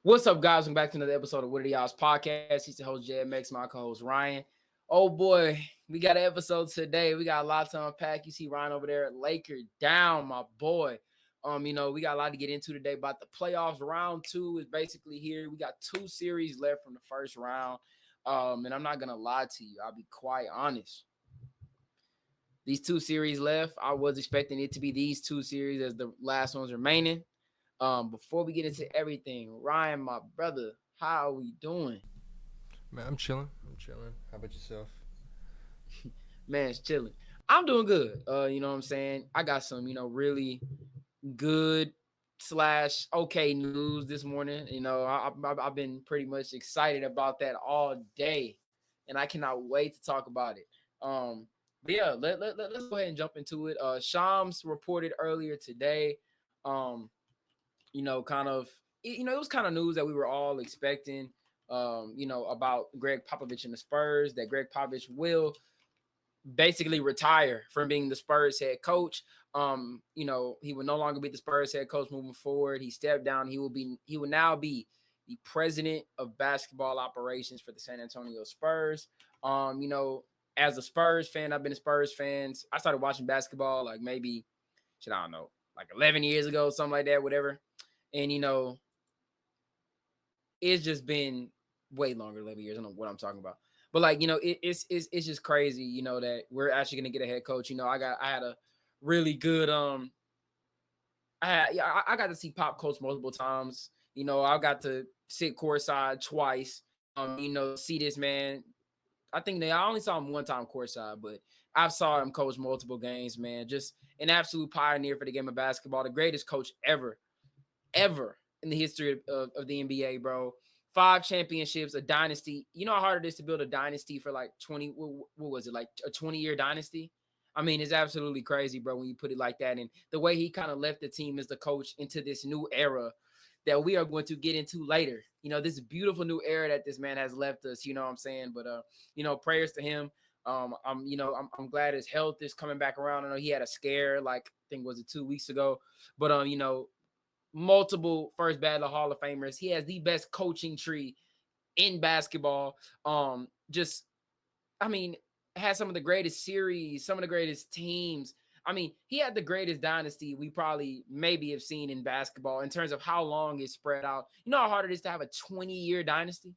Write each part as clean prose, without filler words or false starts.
What's up, guys? Welcome back to another episode of What Are Y'all's Podcast. He's the host, JMX, my co-host, Ryan. Oh, boy, we got an episode today. We got a lot to unpack. You see Ryan over there, Laker down, my boy. We got a lot to get into today about the playoffs. Round 2 is basically here. We got 2 series left from the first round. And I'm not going to lie to you. I'll be quite honest. These 2 series left, I was expecting it to be these 2 series as the last ones remaining. Before we get into everything, Ryan, my brother, how are we doing? Man, I'm chilling. I'm chilling. How about yourself? Man, it's chilling. I'm doing good. You know what I'm saying? I got some, really good slash okay news this morning. I've been pretty much excited about that all day, and I cannot wait to talk about it. But yeah, let's go ahead and jump into it. Shams reported earlier today. Um, kind of, it was kind of news that we were all expecting, about Greg Popovich and the Spurs, that Greg Popovich will basically retire from being the Spurs head coach. He will no longer be the Spurs head coach moving forward. He stepped down. He will now be the president of basketball operations for the San Antonio Spurs. As a Spurs fan, I've been a Spurs fan. I started watching basketball like maybe, I don't know, like 11 years ago, something like that, whatever. And it's just been way longer than 11 years. I don't know what I'm talking about. But it's just crazy, that we're actually gonna get a head coach. I had a really good I got to see Pop coach multiple times. I got to sit courtside twice. See this man. I only saw him one time courtside, but I've saw him coach multiple games, man. Just an absolute pioneer for the game of basketball, the greatest coach ever in the history of the NBA, bro. 5 championships, a dynasty. You know how hard it is to build a dynasty for like 20, what was it, like a 20-year dynasty? I mean, it's absolutely crazy, bro, when you put it like that. And the way he kind of left the team as the coach into this new era that we are going to get into later. This beautiful new era that this man has left us, you know what I'm saying? But prayers to him. I'm glad his health is coming back around. I know he had a scare, like I think was it 2 weeks ago. But multiple first ballot Hall of Famers. He has the best coaching tree in basketball. Just, I mean, has some of the greatest series, some of the greatest teams. I mean, he had the greatest dynasty we probably maybe have seen in basketball in terms of how long it's spread out. You know how hard it is to have a 20-year dynasty?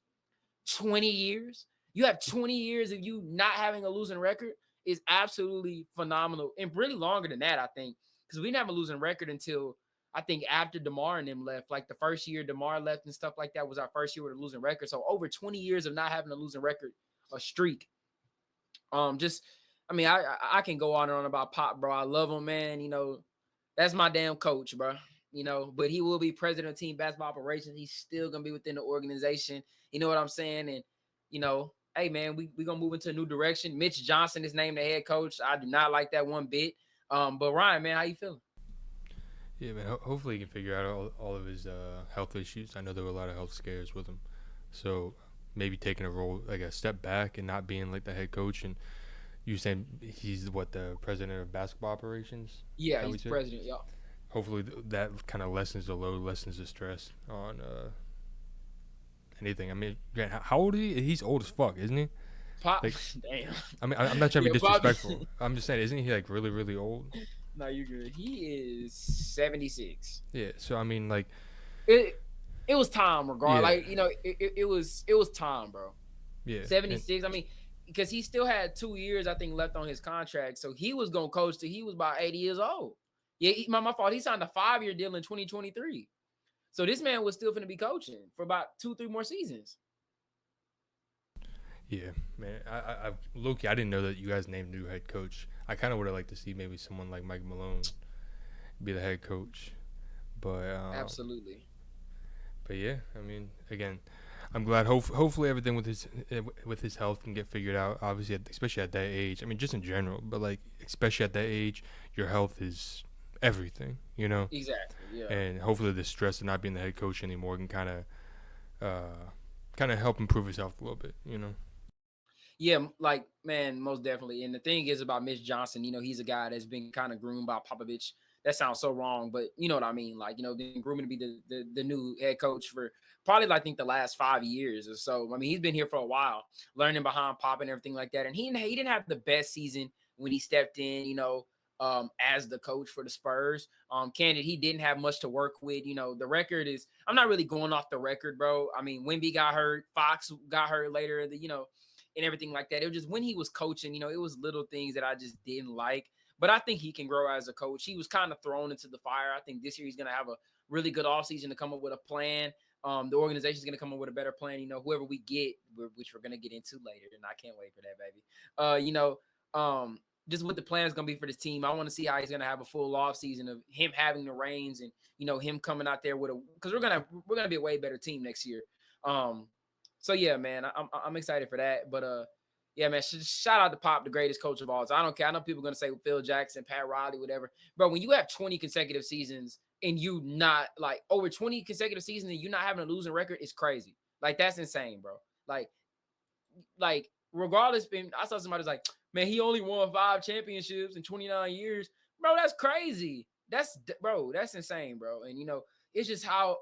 20 years? You have 20 years of you not having a losing record is absolutely phenomenal. And really longer than that, I think, because we didn't have a losing record until I think after DeMar and them left. Like the first year DeMar left and stuff like that was our first year with a losing record. So over 20 years of not having a losing record, a streak. Just, I mean, I can go on and on about Pop, bro. I love him, man. That's my damn coach, bro. But he will be president of team basketball operations. He's still gonna be within the organization. You know what I'm saying? And hey man, we gonna move into a new direction. Mitch Johnson is named the head coach. I do not like that one bit. But Ryan, man, how you feeling? Yeah, man. Hopefully, he can figure out all of his health issues. I know there were a lot of health scares with him, so maybe taking a role like a step back and not being like the head coach. And you saying he's what, the president of basketball operations? Is Yeah, that what he's you the said? president, y'all. Hopefully that kind of lessens the load, lessens the stress on anything. I mean, how old is he? He's old as fuck, isn't he? Pop, Like, damn. I mean, I'm not trying to Yeah, be Pop. disrespectful. I'm just saying, isn't he like really, really old? No, you're good. He is 76. Yeah. So I mean, like, It it was time, regard. yeah, Like it was time, bro. yeah, and 76. I mean, because he still had 2 years, I think, left on his contract. So he was gonna coach till he was about 80 years old. Yeah, my fault. He signed a 5-year deal in 2023. So this man was still gonna be coaching for about 2, 3 more seasons. yeah, man. I Loki, I didn't know that you guys named new head coach. I kind of would have liked to see maybe someone like Mike Malone be the head coach, but Absolutely. yeah. I mean, again, I'm glad. Hopefully, everything with his health can get figured out. Obviously, especially at that age. I mean, just in general, but like especially at that age, your health is everything. Exactly. Yeah. And hopefully, the stress of not being the head coach anymore can kind of help improve his health a little bit. Yeah, like man, most definitely. And the thing is about Mitch Johnson, he's a guy that's been kind of groomed by Popovich that sounds so wrong, but you know what I mean. Like, been grooming to be the new head coach for probably like, I think the last 5 years or so. I mean, he's been here for a while, learning behind Pop and everything like that. And he didn't have the best season when he stepped in, as the coach for the Spurs. Candid, he didn't have much to work with. The record is, I'm not really going off the record, bro. I mean, Wemby got hurt, Fox got hurt later, and everything like that. It was just when he was coaching, it was little things that I just didn't like. But I think he can grow as a coach. He was kind of thrown into the fire. I think this year he's going to have a really good offseason to come up with a plan. The organization is going to come up with a better plan. Whoever we get, which we're going to get into later, and I can't wait for that, baby. Just what the plan is going to be for this team. I want to see how he's going to have a full offseason of him having the reins and, him coming out there with because we're going to be a way better team next year. So yeah, man, I'm excited for that. But yeah, man, shout out to Pop, the greatest coach of all time. I don't care. I know people are gonna say Phil Jackson, Pat Riley, whatever. Bro, when you have 20 consecutive seasons and you not like over 20 consecutive seasons and you not having a losing record, it's crazy. Like, that's insane, bro. Like regardless, I saw somebody's like, man, he only won 5 championships in 29 years. Bro, that's crazy. That's insane, bro. And it's just how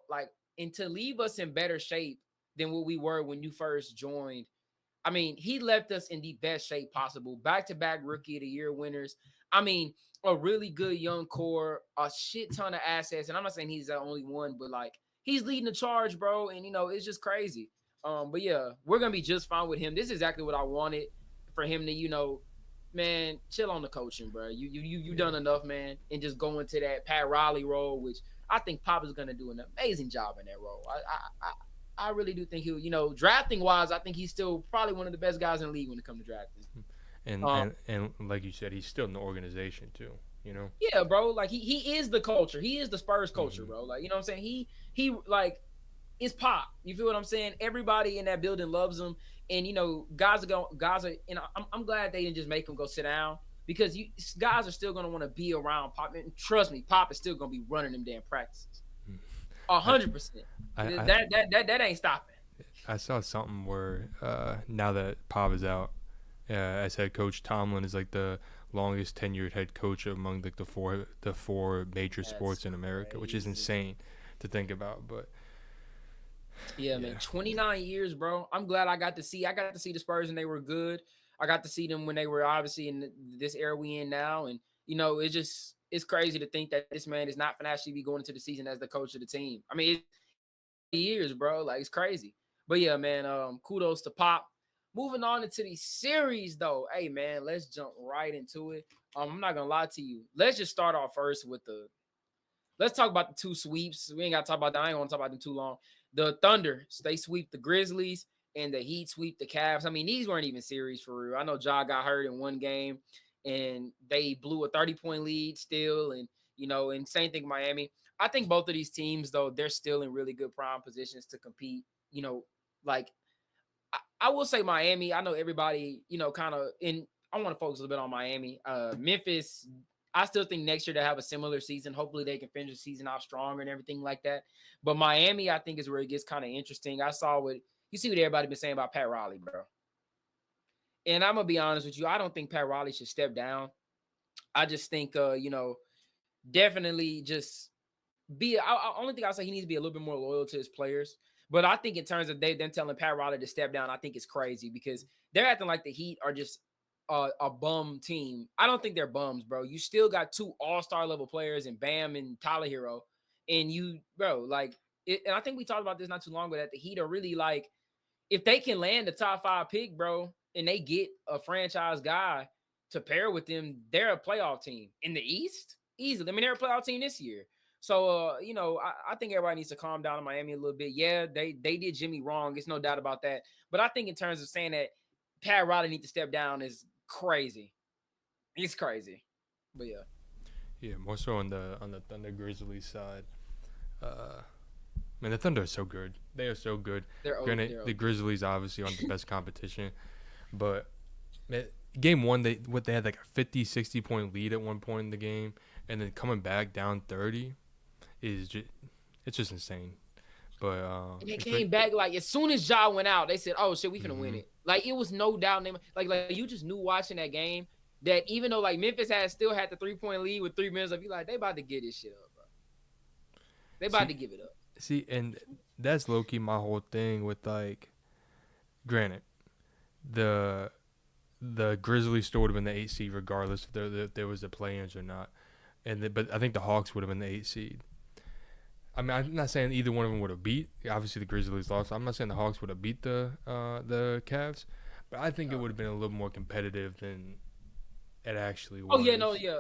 and to leave us in better shape than what we were when you first joined. I mean, he left us in the best shape possible. Back-to-back Rookie of the Year winners. I mean, a really good young core, a shit ton of assets. And I'm not saying he's the only one, but he's leading the charge, bro. And it's just crazy. But yeah, we're gonna be just fine with him. This is exactly what I wanted for him to, man, chill on the coaching, bro. You done enough, man, and just go into that Pat Riley role, which I think Pop is gonna do an amazing job in that role. I really do think he'll, drafting wise, I think he's still probably one of the best guys in the league when it comes to drafting. And like you said, he's still in the organization too, Yeah, bro. Like he is the culture. He is the Spurs culture, bro. Like, you know what I'm saying? He it's Pop. You feel what I'm saying? Everybody in that building loves him. And guys are, I'm glad they didn't just make him go sit down, because guys are still gonna want to be around Pop. And trust me, Pop is still gonna be running them damn practices. 100%. That ain't stopping. I saw something where now that Pop is out, as head coach, Tomlin is like the longest tenured head coach among like the four major sports in America, crazy. Which is insane to think about. But yeah, man, 29 years, bro. I'm glad I got to see the Spurs and they were good. I got to see them when they were obviously in this era we in now, and it's crazy to think that this man is not going to actually be going into the season as the coach of the team. I mean, years, bro. Like, it's crazy. But yeah, man, kudos to Pop. Moving on into the series, though. Hey, man, let's jump right into it. I'm not gonna lie to you. Let's just start off first with let's talk about the 2 sweeps. We ain't gotta talk about that. I ain't gonna talk about them too long. The Thunder, they sweep the Grizzlies, and the Heat sweep the Cavs. I mean, these weren't even series for real. I know Ja got hurt in one game, and they blew a 30-point lead still, and and same thing with Miami. I think both of these teams, though, they're still in really good prime positions to compete. I will say Miami. I know everybody, kind of I want to focus a little bit on Miami. Memphis, I still think next year they'll have a similar season. Hopefully they can finish the season off stronger and everything like that. But Miami, I think, is where it gets kind of interesting. I saw what everybody been saying about Pat Riley, bro. And I'm going to be honest with you. I don't think Pat Riley should step down. I just think, definitely just only thing I'll say, he needs to be a little bit more loyal to his players. But I think in terms of them telling Pat Riley to step down, I think it's crazy because they're acting like the Heat are just a bum team. I don't think they're bums, bro. You still got 2 all-star level players in Bam and Tyler Hero. And and I think we talked about this not too long ago, that the Heat are really if they can land the top 5 pick, bro, and they get a franchise guy to pair with them, they're a playoff team. In the East, easily. I mean, they're a playoff team this year. So, I think everybody needs to calm down in Miami a little bit. Yeah, they did Jimmy wrong. There's no doubt about that. But I think in terms of saying that Pat Riley needs to step down is crazy. It's crazy. But yeah. Yeah, more so on the Thunder Grizzlies side. Man, the Thunder are so good. They are so good. Granted, the Grizzlies obviously aren't the best competition. But man, game 1, they had like a 50, 60-point lead at one point in the game. And then coming back down 30 it's just insane. But and they came back as soon as Ja went out, they said, "Oh shit, we finna win it." Like, it was no doubt. Like you just knew watching that game. that even though like Memphis had still had the 3-point lead with 3 minutes, I'd be like, they about to get this shit up, bro. They about See, to give it up. and that's low key my whole thing with like, granted, the the Grizzlies still would have been the 8 seed regardless if there was the play-ins or not, but I think the Hawks would have been the 8 seed. I mean, I'm not saying either one of them would have beat. Obviously, the Grizzlies lost. I'm not saying the Hawks would have beat the Cavs, but I think it would have been a little more competitive than it actually Oh was. yeah,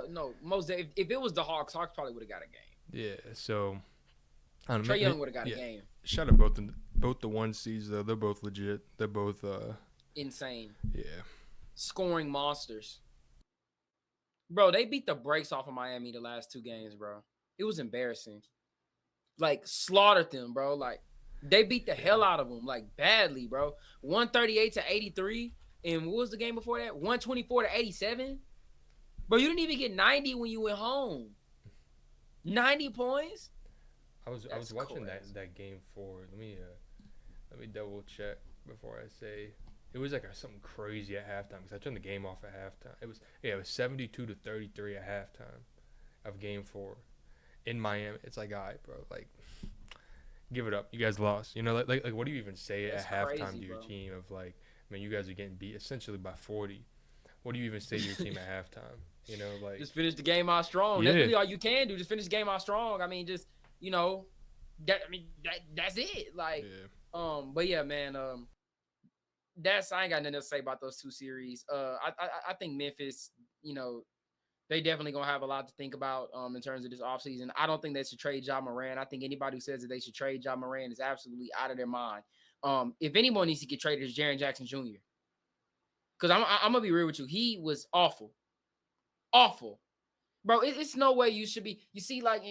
no. Most if it was the Hawks, Hawks probably would have got a game. Yeah. So I don't Trey know. Young would have got a Yeah. game. Shout out both the 1 seeds though. They're both legit. They're both Insane. yeah. Scoring monsters. Bro, they beat the brakes off of Miami the last 2 games, bro. It was embarrassing. Like slaughtered them, bro. Like they beat the hell out of them, like badly, bro. 138-83. And what was the game before that? 124-87. Bro, you didn't even get 90 when you went home. 90 points? I was That's watching crazy. that game for let me double check before I say it was like something crazy at halftime because I turned the game off at halftime. It was 72-33 at halftime of game 4 in Miami. It's like, all right, bro, like give it up. You guys lost. You know, like what do you even say That's at halftime crazy, to your bro. team of like, man, you guys are getting beat essentially by 40. What do you even say to your team at halftime? You know, like Just finish the game out strong. That's yeah, really all you can do. Just finish the game out strong. I mean, just you know, that's it. Like, yeah, but yeah, man. That's I ain't got nothing to say about those 2 series. I think Memphis, you know, they definitely gonna have a lot to think about in terms of this offseason. I don't think they should trade Ja Moran. I think anybody who says that they should trade Ja Moran is absolutely out of their mind. If anyone needs to get traded, it's Jaren Jackson Jr. Because I'm gonna be real with you, he was awful, awful, bro. It's no way you should be. You see, like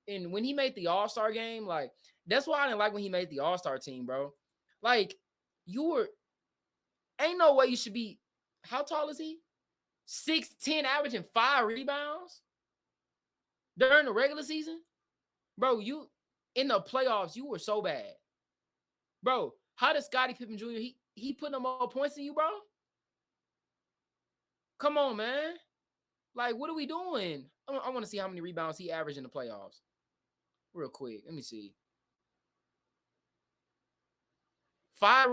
in when he made the All-Star game, like that's why I didn't like when he made the All-Star team, bro. Like you were ain't no way you should be. How tall is he? 6'10", averaging 5 rebounds during the regular season, bro. You in the playoffs, you were so bad, bro. How does Scottie Pippen Jr. He putting up more points than you, bro? Come on, man. Like, what are we doing? I want to see how many rebounds he averaged in the playoffs, real quick. Let me see. Five.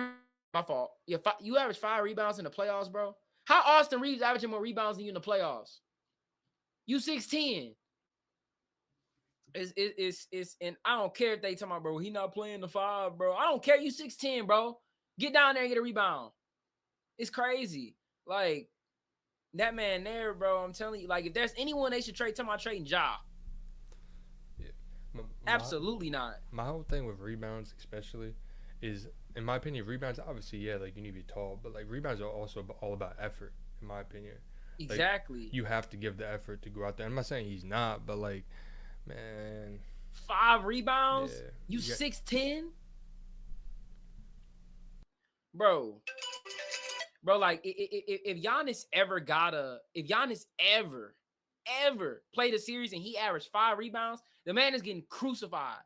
My fault. Yeah, you average 5 rebounds in the playoffs, bro. How Austin Reeves averaging more rebounds than you in the playoffs? You 6'10". And I don't care if they talking about, bro, he not playing the 5, bro. I don't care. You 6'10", bro. Get down there and get a rebound. It's crazy. Like that man there, bro. I'm telling you, like if there's anyone they should trade, talking about trading Ja. yeah. My Absolutely not. my whole thing with rebounds, especially, is in my opinion, rebounds obviously yeah, like you need to be tall, but like rebounds are also all about effort, in my opinion. Like Exactly. you have to give the effort to go out there. I'm not saying he's not, but like, man, 5 rebounds. yeah, You you got 6'10", bro. Bro, like if Giannis ever if Giannis ever played a series and he averaged 5 rebounds, the man is getting crucified.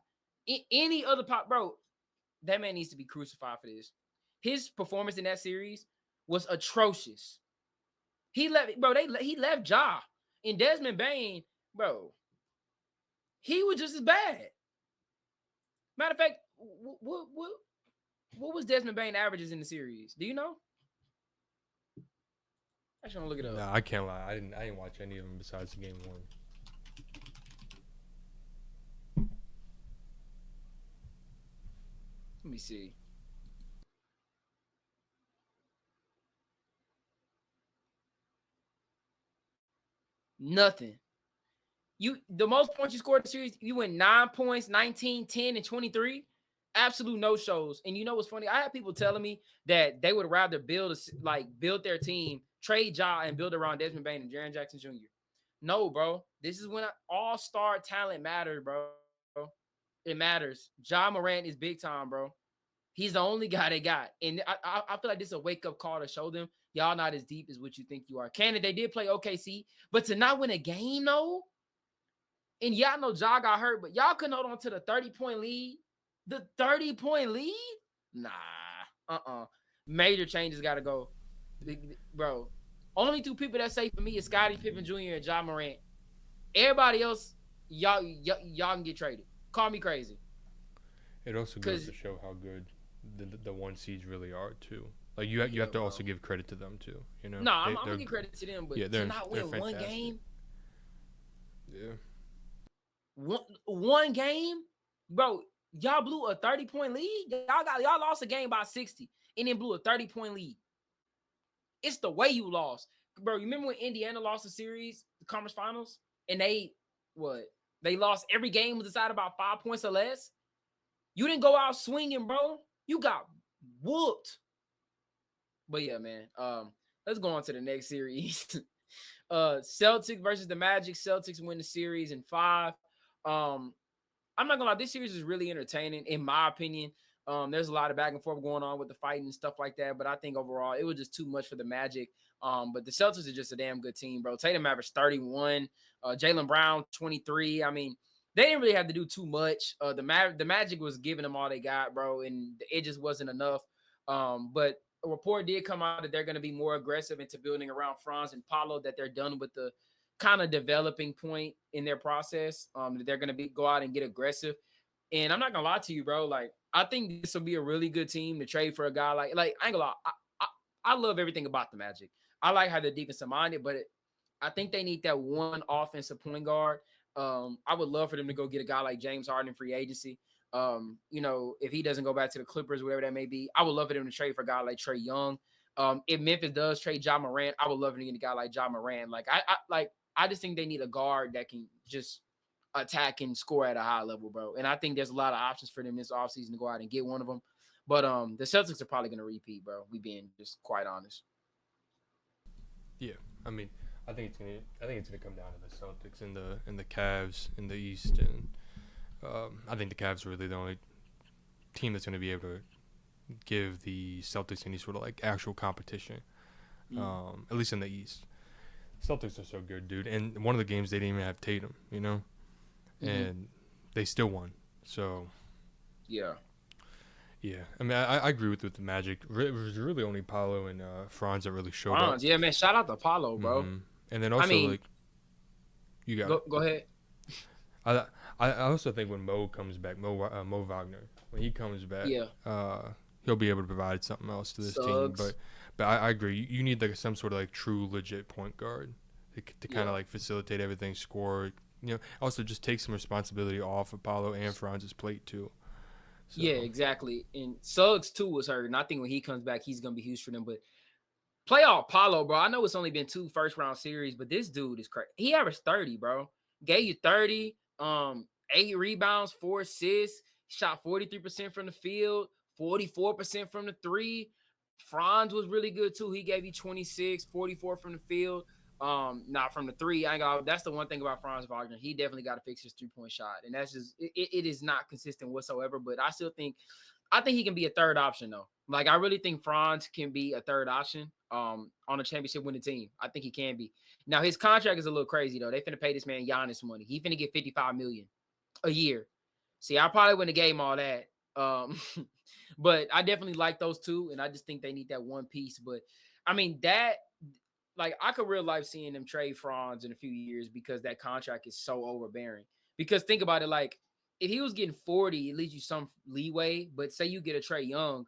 Any other pop, bro, that man needs to be crucified for this. His performance in that series was atrocious. He left, bro. He left Ja and Desmond Bain, bro. He was just as bad. Matter of fact, what was Desmond Bain averages in the series? Do you know? I just want to look it up. nah, I can't lie. I didn't watch any of them besides game 1. Let me see. Nothing. The most points you scored in the series, you went 9 points, 19, 10, and 23. Absolute no shows. And you know what's funny? I had people telling me that they would rather build their team, trade Ja, and build around Desmond Bain and Jaren Jackson Jr. No, bro. This is when all-star talent matters, bro. It matters. Ja Morant is big time, bro. He's the only guy they got. And I feel like this is a wake-up call to show them y'all not as deep as what you think you are. Canada, they did play OKC, but to not win a game, though, and y'all know Ja got hurt, but y'all couldn't hold on to the 30-point lead. The 30-point lead? Nah. Major changes got to go. Bro. Only two people that safe for me is Scottie Pippen Jr. and John Morant. Everybody else, y'all can get traded. Call me crazy. It also goes to Cause show how good the one seeds really are too. Like you yeah, have to also bro. give credit to them too. You know, No, I'm they're gonna give credit to them, yeah but to not they're win one fantastic. game, Yeah, one game, bro. Y'all blew a 30-point lead. Y'all lost a game by 60 and then blew a 30-point lead. It's the way you lost. Bro, you remember when Indiana lost the series, the conference finals, and what? They lost every game was decided about 5 points or less. You didn't go out swinging, bro. You got whooped. But yeah, man. Let's go on to the next series. Celtics versus the Magic. Celtics win the series in 5. Um, I'm not gonna lie, this series is really entertaining, in my opinion. There's a lot of back and forth going on with the fighting and stuff like that, but I think overall it was just too much for the Magic. But the Celtics are just a damn good team, bro. Tatum averaged 31, Jaylen Brown 23. I mean, they didn't really have to do too much. The Magic was giving them all they got, bro, and it just wasn't enough. But a report did come out that they're going to be more aggressive into building around Franz and Paulo, that they're done with the kind of developing point in their process. That they're gonna go out and get aggressive. And I'm not gonna lie to you, bro. Like, I think this will be a really good team to trade for a guy like I ain't gonna lie. I, I love everything about the Magic. I like how they're defensive minded, but I think they need that one offensive point guard. I would love for them to go get a guy like James Harden in free agency. If he doesn't go back to the Clippers, whatever that may be, I would love for them to trade for a guy like Trae Young. If Memphis does trade Ja Morant, I would love to get a guy like Ja Morant. I just think they need a guard that can just attack and score at a high level, bro. And I think there's a lot of options for them this offseason to go out and get one of them. But the Celtics are probably gonna repeat, bro. We being just quite honest. yeah. I mean, I think it's gonna come down to the Celtics and the Cavs in the East, and I think the Cavs are really the only team that's gonna be able to give the Celtics any sort of like actual competition. At least in the East. Celtics are so good, dude. And one of the games they didn't even have Tatum, you know, and they still won. So Yeah. yeah, I mean, I agree with the Magic. It was really only Paolo and Franz that really showed up. Franz, yeah, man. Shout out to Apollo, bro. And then I also mean, like you got it. go ahead. I I also think when Mo comes back, Mo Wagner, when he comes back, Yeah. he'll be able to provide something else to this team. Suggs. But I agree. You need like some sort of like true legit point guard to kind Yeah. of like facilitate everything, score. You know, also just take some responsibility off Apollo and Franz's plate too. Yeah, So exactly. And Suggs too was hurt. And I think when he comes back, he's gonna be huge for them. But playoff Paulo, bro. I know it's only been 2 first round series, but this dude is crazy. He averaged 30, bro. Gave you 30, 8 rebounds, 4 assists, shot 43% from the field, 44% from the three. Franz was really good too. He gave you 26, 44 from the field. Not from the three. I ain't gonna, that's the one thing about Franz Wagner. He definitely got to fix his 3-point shot. And that's just it is not consistent whatsoever. But I think he can be a third option though. Like I really think Franz can be a third option on a championship winning team. I think he can be. Now his contract is a little crazy though. They finna pay this man Giannis money. He finna get 55 million a year. See, I probably wouldn't have gave him all that. But I definitely like those two, and I just think they need that one piece. But I mean that like I could real life seeing them trade Franz in a few years because that contract is so overbearing. Because think about it, like if he was getting 40, it leaves you some leeway. But say you get a Trey Young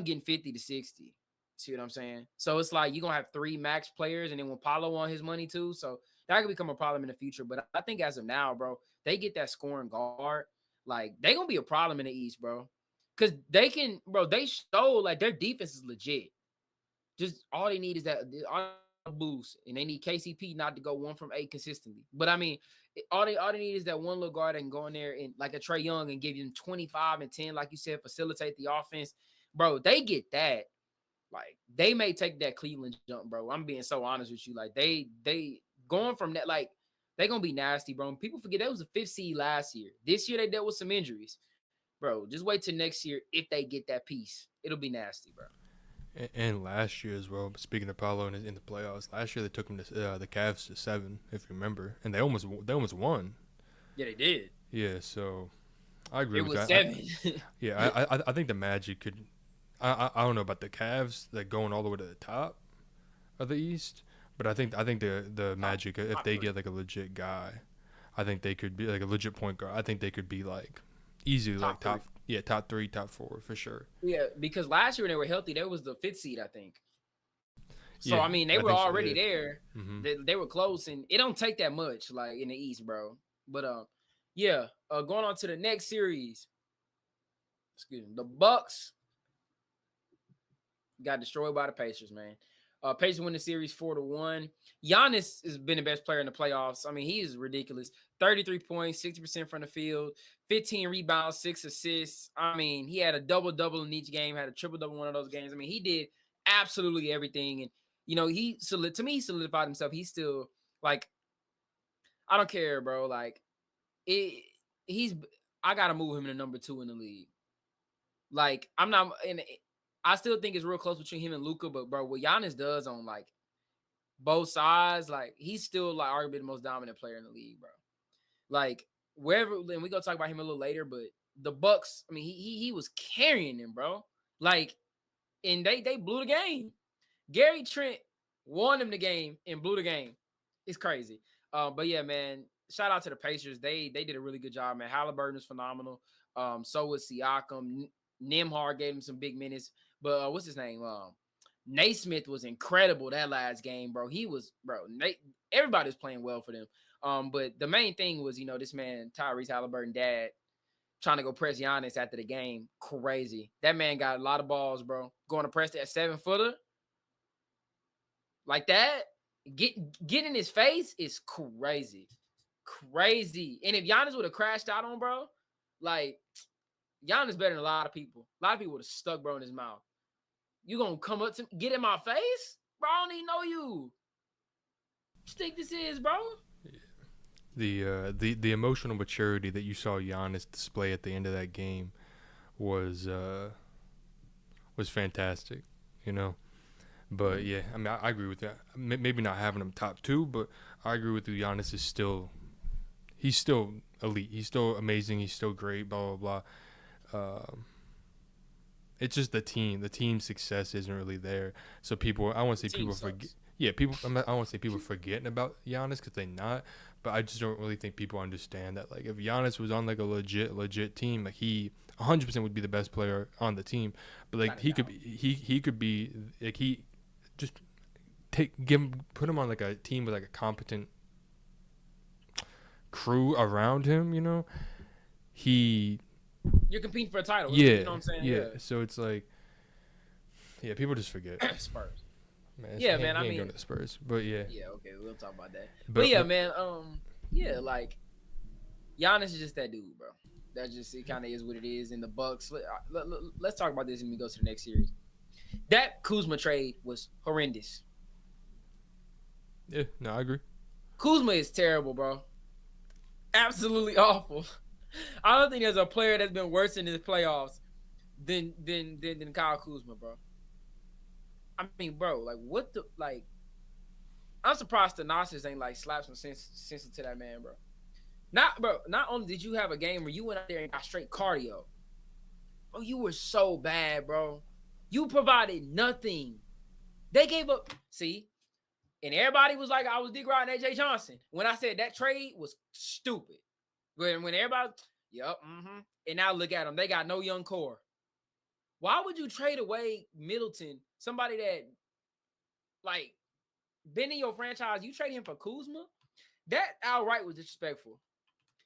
getting 50 to 60. See what I'm saying? So it's like you're gonna have 3 max players, and then when Paulo on his money too. So that could become a problem in the future. But I think as of now, bro, they get that scoring guard. Like they gonna be a problem in the East, bro. Cause they can, bro, they show like their defense is legit. Just all they need is that boost, and they need KCP not to go 1 from 8 consistently. But I mean, all they need is that one little guard that can go in there and like a Trey Young and give them 25 and 10, like you said, facilitate the offense. Bro, they get that. Like they may take that Cleveland jump, bro. I'm being so honest with you. Like they going from that, like they gonna be nasty, bro. And people forget that was a 5th seed last year. This year they dealt with some injuries, bro. Just wait till next year if they get that piece. It'll be nasty, bro. and last year as well. Speaking of Paolo in the playoffs, last year they took him to the Cavs to 7, if you remember, and they almost won. Yeah, they did. Yeah, so I agree It with was that. 7. I think the Magic could. I don't know about the Cavs like going all the way to the top. of the East. But I think the Magic, if Top they three. get like a legit guy, I think they could be like a legit point guard. I think they could be like easily like Top three. top three, top four for sure. Yeah, because last year when they were healthy, they was the fifth seed, I think. So Yeah, I mean, they I were think so. already Yeah. there. Mm-hmm. They were close, and it don't take that much, like in the East, bro. But yeah. Going on to the next series. Excuse me. The Bucks got destroyed by the Pacers, man. Pacers win the series 4-1. Giannis has been the best player in the playoffs. I mean, he is ridiculous. 33 points, 60% from the field, 15 rebounds, 6 assists. I mean, he had a double-double in each game, had a triple-double one of those games. I mean, he did absolutely everything. And, to me, he solidified himself. He's still, like, I don't care, bro. Like, it, he's, I got to move him to number 2 in the league. Like, I'm not, and I still think it's real close between him and Luka, but bro, what Giannis does on like both sides, like he's still like arguably the most dominant player in the league, bro. Like wherever, and we gonna talk about him a little later, but the Bucks, I mean, he was carrying them, bro. Like, and they blew the game. Gary Trent won them the game and blew the game. It's crazy. But yeah, man, shout out to the Pacers. They did a really good job, man. Halliburton was phenomenal. So was Siakam. Nimhard gave him some big minutes. But what's his name? Naismith was incredible that last game, bro. He was, bro. Everybody was playing well for them. But the main thing was, this man Tyrese Halliburton, dad, trying to go press Giannis after the game. Crazy. That man got a lot of balls, bro. Going to press that 7-footer like that, get in his face is crazy. Crazy. And if Giannis would have crashed out on bro, like Giannis better than a lot of people. A lot of people would have stuck bro in his mouth. You gonna come up to me, get in my face? Bro, I don't even know you. Stick this is, bro. The emotional maturity that you saw Giannis display at the end of that game was fantastic, you know. But yeah, I mean, I agree with that. Maybe not having him top 2, but I agree with you. Giannis is he's still elite. He's still amazing. He's still great. Blah blah blah. It's just the team. The team success isn't really there. So I want to say people forget. Yeah, I don't want to say people forgetting about Giannis because they're not. But I just don't really think people understand that. Like, if Giannis was on like a legit team, like he 100% would be the best player on the team. But like he could be like he just put him on like a team with like a competent crew around him. You're competing for a title. Yeah, you know what I'm saying? Yeah. So it's like, yeah, people just forget. Spurs. Man, yeah, man. I mean, going to the Spurs, but yeah. Yeah, okay, we'll talk about that. But yeah, man. Yeah, like Giannis is just that dude, bro. That just it kind of is what it is. In the Bucks, let's talk about this and we go to the next series. That Kuzma trade was horrendous. Yeah, no, I agree. Kuzma is terrible, bro. Absolutely awful. I don't think there's a player that's been worse in the playoffs than Kyle Kuzma, bro. I mean, bro, like what the like? I'm surprised the Nazis ain't like slapped some sense into that man, bro. Not only did you have a game where you went out there and got straight cardio, bro, you were so bad, bro. You provided nothing. They gave up. See, and everybody was like, I was dick riding AJ Johnson when I said that trade was stupid. When everybody, yep, and now look at them. They got no young core. Why would you trade away Middleton, somebody that like been in your franchise? You trade him for Kuzma? That outright was disrespectful.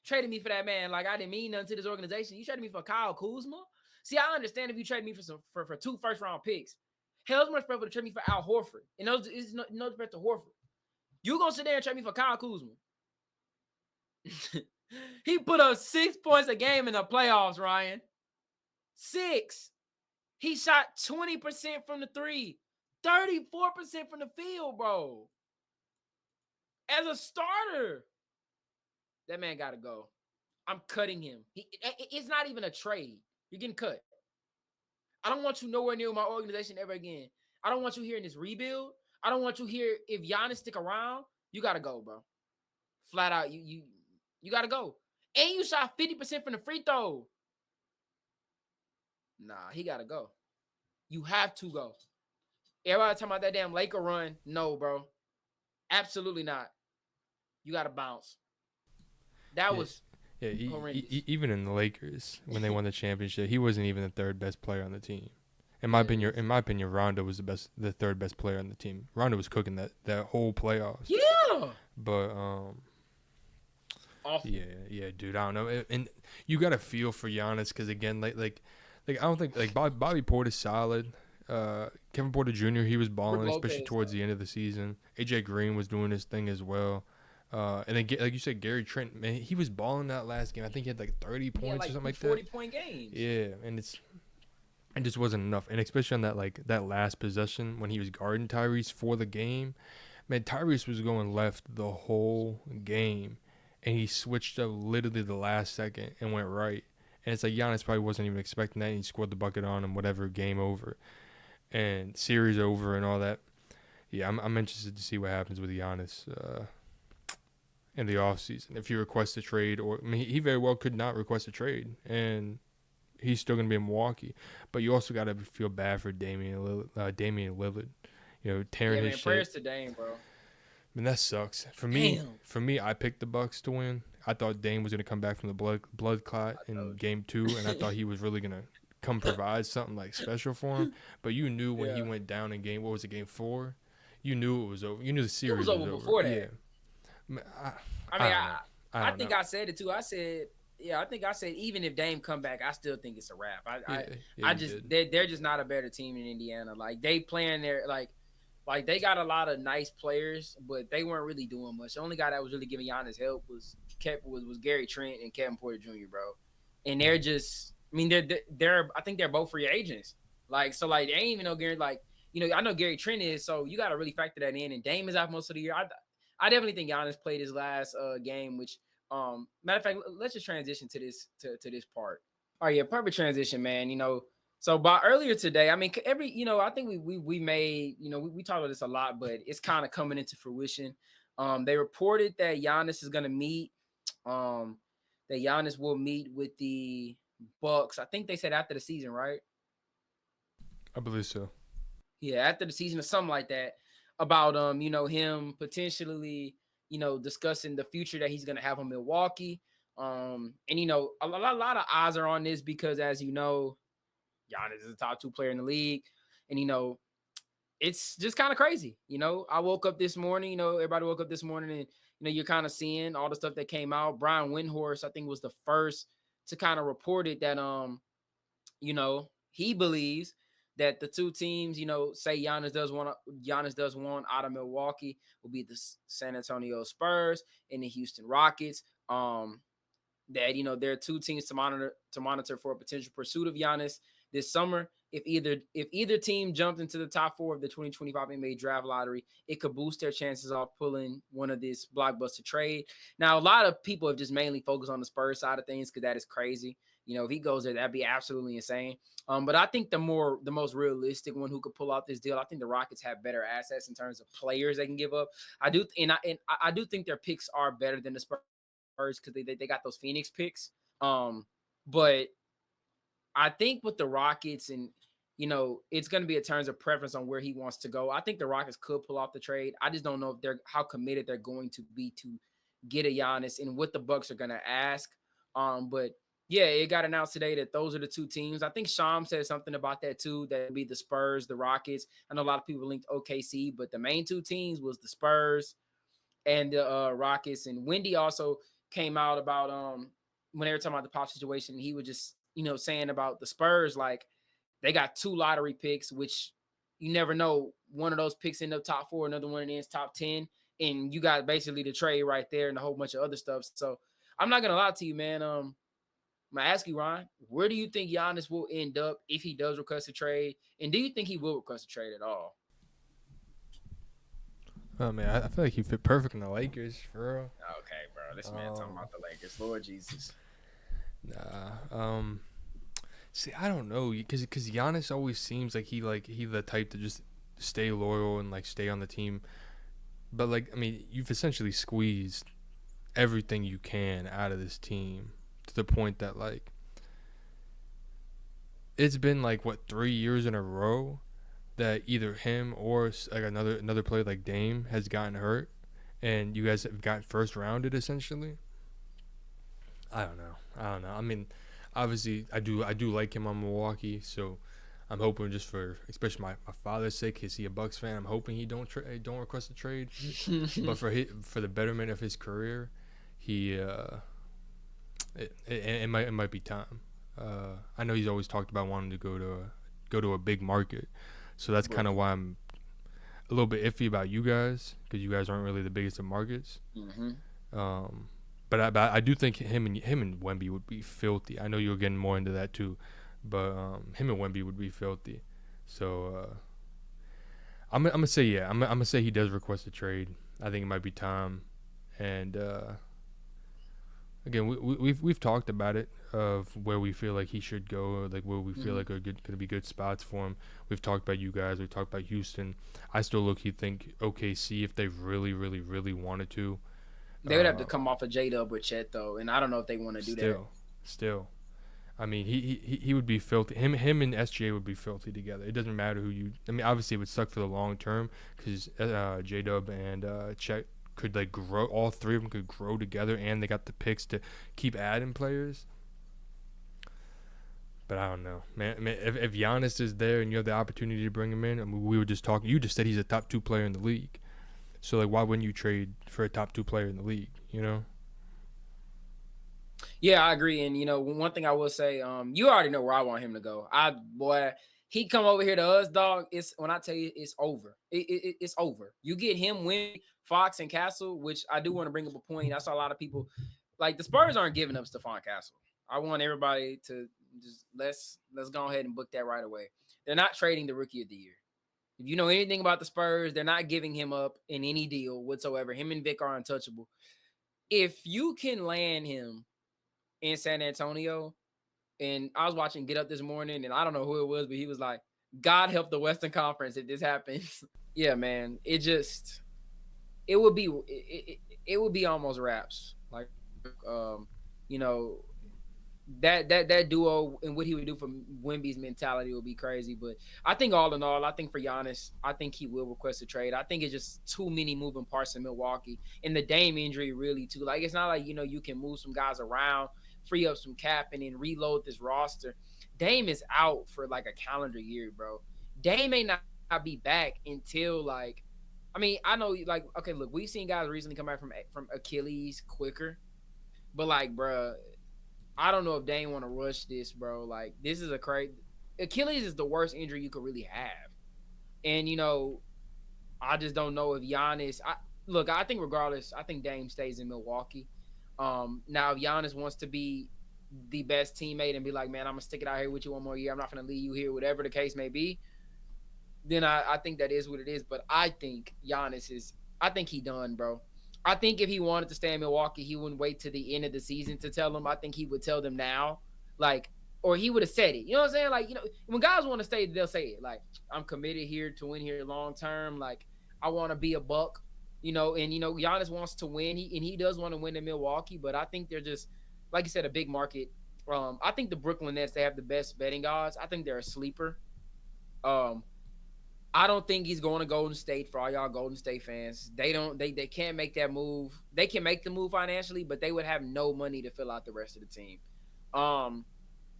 Traded me for that man like I didn't mean nothing to this organization. You traded me for Kyle Kuzma? See, I understand if you trade me for 2 first-round picks. Hell, it's much better to trade me for Al Horford. And it's no respect to Horford. You gonna sit there and trade me for Kyle Kuzma? He put up 6 points a game in the playoffs, Ryan. 6. He shot 20% from the 3, 34% from the field, bro. As a starter, that man got to go. I'm cutting him. It's not even a trade. You're getting cut. I don't want you nowhere near my organization ever again. I don't want you here in this rebuild. I don't want you here. If Giannis stick around, you got to go, bro. Flat out, you got to go. And you shot 50% from the free throw. Nah, he got to go. You have to go. Everybody talking about that damn Laker run. No, bro. Absolutely not. You got to bounce. That Yeah, was yeah. horrendous. Even in the Lakers when they won the championship, he wasn't even the third best player on the team. Yeah, it's, In my opinion, Rondo was the third best player on the team. Rondo was cooking that whole playoffs. yeah. But Awful. yeah, dude. I don't know. And you got to feel for Giannis because again, I don't think like Bobby Portis solid. Kevin Porter Jr. he was Brooke balling, especially Lopez, towards the end of the season. AJ Green was doing his thing as well. And then like you said, Gary Trent, man, he was balling that last game. I think he had like 30 he had points or like something two like that. 40-point games. Yeah, and it just wasn't enough. And especially on that last possession when he was guarding Tyrese for the game, man, Tyrese was going left the whole game, and he switched up literally the last second and went right. And it's like Giannis probably wasn't even expecting that, and he scored the bucket on him, whatever, game over. And series over and all that. Yeah, I'm interested to see what happens with Giannis in the offseason. If he requests a trade, or I mean, he very well could not request a trade, and he's still going to be in Milwaukee. But you also got to feel bad for Damian Lillard. You know, tearing Yeah, his man. shit. Prayers to Dame, bro. I mean, that sucks. Damn. For me, I picked the Bucks to win. I thought Dame was going to come back from the blood clot in game 2, and I thought he was really going to come provide something like special for him. But you knew when he Yeah. went down in game 4, you knew it was over. You knew the It was series was over over. before Yeah. that. I I don't know. I I don't think know. I said it too. I said, yeah, I think I said even if Dame come back, I still think it's a wrap. Yeah, yeah, I you just did. they're just not a better team in Indiana. Like they playing their like they got a lot of nice players, but they weren't really doing much. The only guy that was really giving Giannis help was Gary Trent and Kevin Porter Jr., bro. And they're just, I mean, they're I think they're both free agents. Like so, like they ain't even know Gary. Like I know Gary Trent is, so you got to really factor that in. And Dame is out most of the year. I definitely think Giannis played his last game, which matter of fact, let's just transition to to this part. All right, yeah, perfect transition, man. So by earlier today, I mean I think we made we talked about this a lot, but it's kind of coming into fruition. They reported that Giannis is gonna meet, that Giannis will meet with the Bucks. I think they said after the season, right? I believe so. Yeah, after the season or something like that. About him potentially discussing the future that he's gonna have in Milwaukee. And a lot of eyes are on this because as you know, Giannis is the top 2 player in the league, and it's just kind of crazy. I woke up this morning. Everybody woke up this morning, and you're kind of seeing all the stuff that came out. Brian Windhorst, I think, was the first to kind of report it that he believes that the two teams, say Giannis does want out of Milwaukee will be the San Antonio Spurs and the Houston Rockets. That there are two teams to monitor for a potential pursuit of Giannis this summer. If either team jumped into the top 4 of the 2025 NBA draft lottery, it could boost their chances of pulling one of this blockbuster trade. Now, a lot of people have just mainly focused on the Spurs side of things because that is crazy. If he goes there, that'd be absolutely insane. But I think the most realistic one who could pull out this deal, I think the Rockets have better assets in terms of players they can give up. I do think their picks are better than the Spurs because they got those Phoenix picks. But I think with the Rockets and it's going to be in terms of preference on where he wants to go. I think the Rockets could pull off the trade. I just don't know if how committed they're going to be to get a Giannis and what the Bucks are going to ask. But yeah, it got announced today that those are the two teams. I think Sham said something about that too. That would be the Spurs, the Rockets. I know a lot of people linked OKC, but the main two teams was the Spurs and the Rockets. And Wendy also came out about when they were talking about the pop situation. He was just saying about the Spurs, like they got 2 lottery picks, which you never know. One of those picks end up top 4, another one ends top 10, and you got basically the trade right there and a whole bunch of other stuff. So I'm not gonna lie to you, man. I'm gonna ask you, Ryan, where do you think Giannis will end up if he does request a trade, and do you think he will request a trade at all? Oh man, I feel like he fit perfect in the Lakers for real. Okay, bro. This man talking about the Lakers. Lord Jesus. Nah. See, I don't know, because Giannis always seems like he the type to just stay loyal and like stay on the team. But like, I mean, you've essentially squeezed everything you can out of this team to the point that like it's been like what 3 years in a row that either him or like another player like Dame has gotten hurt, and you guys have gotten first rounded essentially. I don't know. I mean, obviously, I do like him on Milwaukee, so I'm hoping just for especially my father's sake, is he a Bucks fan? I'm hoping he don't request a trade, but for the betterment of his career, he it might be time. I know he's always talked about wanting to go to a big market, so that's kind of why I'm a little bit iffy about you guys because you guys aren't really the biggest of markets. Mm-hmm. Um, but I do think him and Wemby would be filthy. I know you're getting more into that too, but him and Wemby would be filthy. So I'm gonna say yeah. I'm gonna say he does request a trade. I think it might be time, and again we've talked about it of where we feel like he should go, or like where we feel like are gonna be good spots for him. We've talked about you guys. We've talked about Houston. I still think OKC if they really wanted to. They would have to come off a J-Dub with Chet though, and I don't know if they want to do that. Still, I mean, he would be filthy. Him and SGA would be filthy together. It doesn't matter who you. I mean, obviously it would suck for the long term because J-Dub and Chet could like grow. All three of them could grow together, and they got the picks to keep adding players. But I don't know, man. I mean, if Giannis is there and you have the opportunity to bring him in, I mean, we were just talking. You just said he's a top 2 player in the league. So like, why wouldn't you trade for a top 2 player in the league? You know? Yeah, I agree. And one thing I will say, you already know where I want him to go. He come over here to us, dog. It's when I tell you it's over. It's over. You get him, Win, Fox, and Castle, which I do want to bring up a point. I saw a lot of people like the Spurs aren't giving up Stephon Castle. I want everybody to just let's go ahead and book that right away. They're not trading the Rookie of the Year. If you know anything about the Spurs, they're not giving him up in any deal whatsoever. Him and Vic are untouchable. If you can land him in San Antonio, and I was watching Get Up this morning, and I don't know who it was, but he was like, God help the Western Conference if this happens. Yeah, man. It would be it would be almost raps. Like you know, that duo and what he would do for Wemby's mentality would be crazy. But I think all in all, I think for Giannis, I think he will request a trade. I think it's just too many moving parts in Milwaukee, and the Dame injury really too. Like it's not like you can move some guys around, free up some cap, and then reload this roster. Dame is out for like a calendar year, bro. Dame may not be back until like. I mean, I know like okay, look, we've seen guys recently come back from Achilles quicker, but like, bro, I don't know if Dame want to rush this, bro. Like, this is a crazy. Achilles is the worst injury you could really have, and I just don't know if Giannis. I think regardless, I think Dame stays in Milwaukee. Now if Giannis wants to be the best teammate and be like, man, I'm gonna stick it out here with you one more year. I'm not gonna leave you here, whatever the case may be. Then I think that is what it is. But I think Giannis is. I think he done, bro. I think if he wanted to stay in Milwaukee, he wouldn't wait to the end of the season to tell them. I think he would tell them now, like, or he would have said it. You know what I'm saying? Like, when guys want to stay, they'll say it. Like, I'm committed here to win here long term. Like, I want to be a Buck. And Giannis wants to win. He does want to win in Milwaukee, but I think they're just, like you said, a big market. I think the Brooklyn Nets, they have the best betting odds. I think they're a sleeper. Um, I don't think he's going to Golden State. For all y'all Golden State fans, they can't make that move. They can make the move financially, but they would have no money to fill out the rest of the team.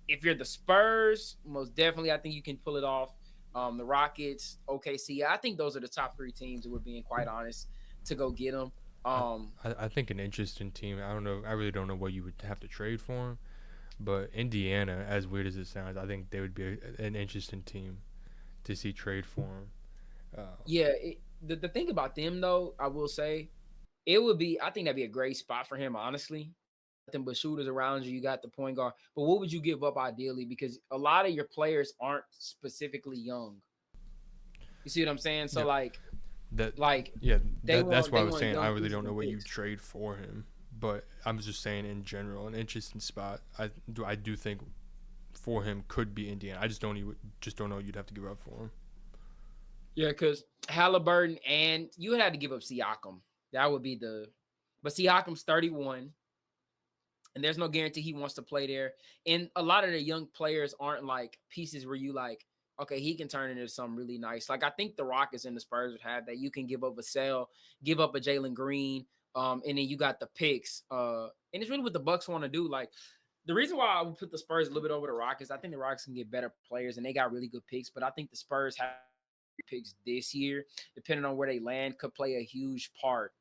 If you're the Spurs, most definitely I think you can pull it off. The Rockets, OKC, I think those are the top 3 teams, if we're being quite honest, to go get them. I think an interesting team. I don't know. I really don't know what you would have to trade for him, but Indiana, as weird as it sounds, I think they would be an interesting team to see trade for him. Yeah, the thing about them though, I will say, it would be. I think that'd be a great spot for him. Honestly, nothing but shooters around you. You got the point guard, but what would you give up ideally? Because a lot of your players aren't specifically young. You see what I'm saying? So Yeah. That's why I was saying I really don't know what you trade for him, but I'm just saying in general, an interesting spot. I do think for him could be Indiana. I just don't know what you'd have to give up for him. Yeah, because Halliburton and you would have to give up Siakam. That would be but Siakam's 31, and there's no guarantee he wants to play there. And a lot of the young players aren't like pieces where you like, okay, he can turn into something really nice. Like I think the Rockets and the Spurs would have that. You can give up a sell, give up a Jalen Green, and then you got the picks. And it's really what the Bucks want to do. Like the reason why I would put the Spurs a little bit over the Rockets, I think the Rockets can get better players and they got really good picks, but I think the Spurs have picks this year, depending on where they land, could play a huge part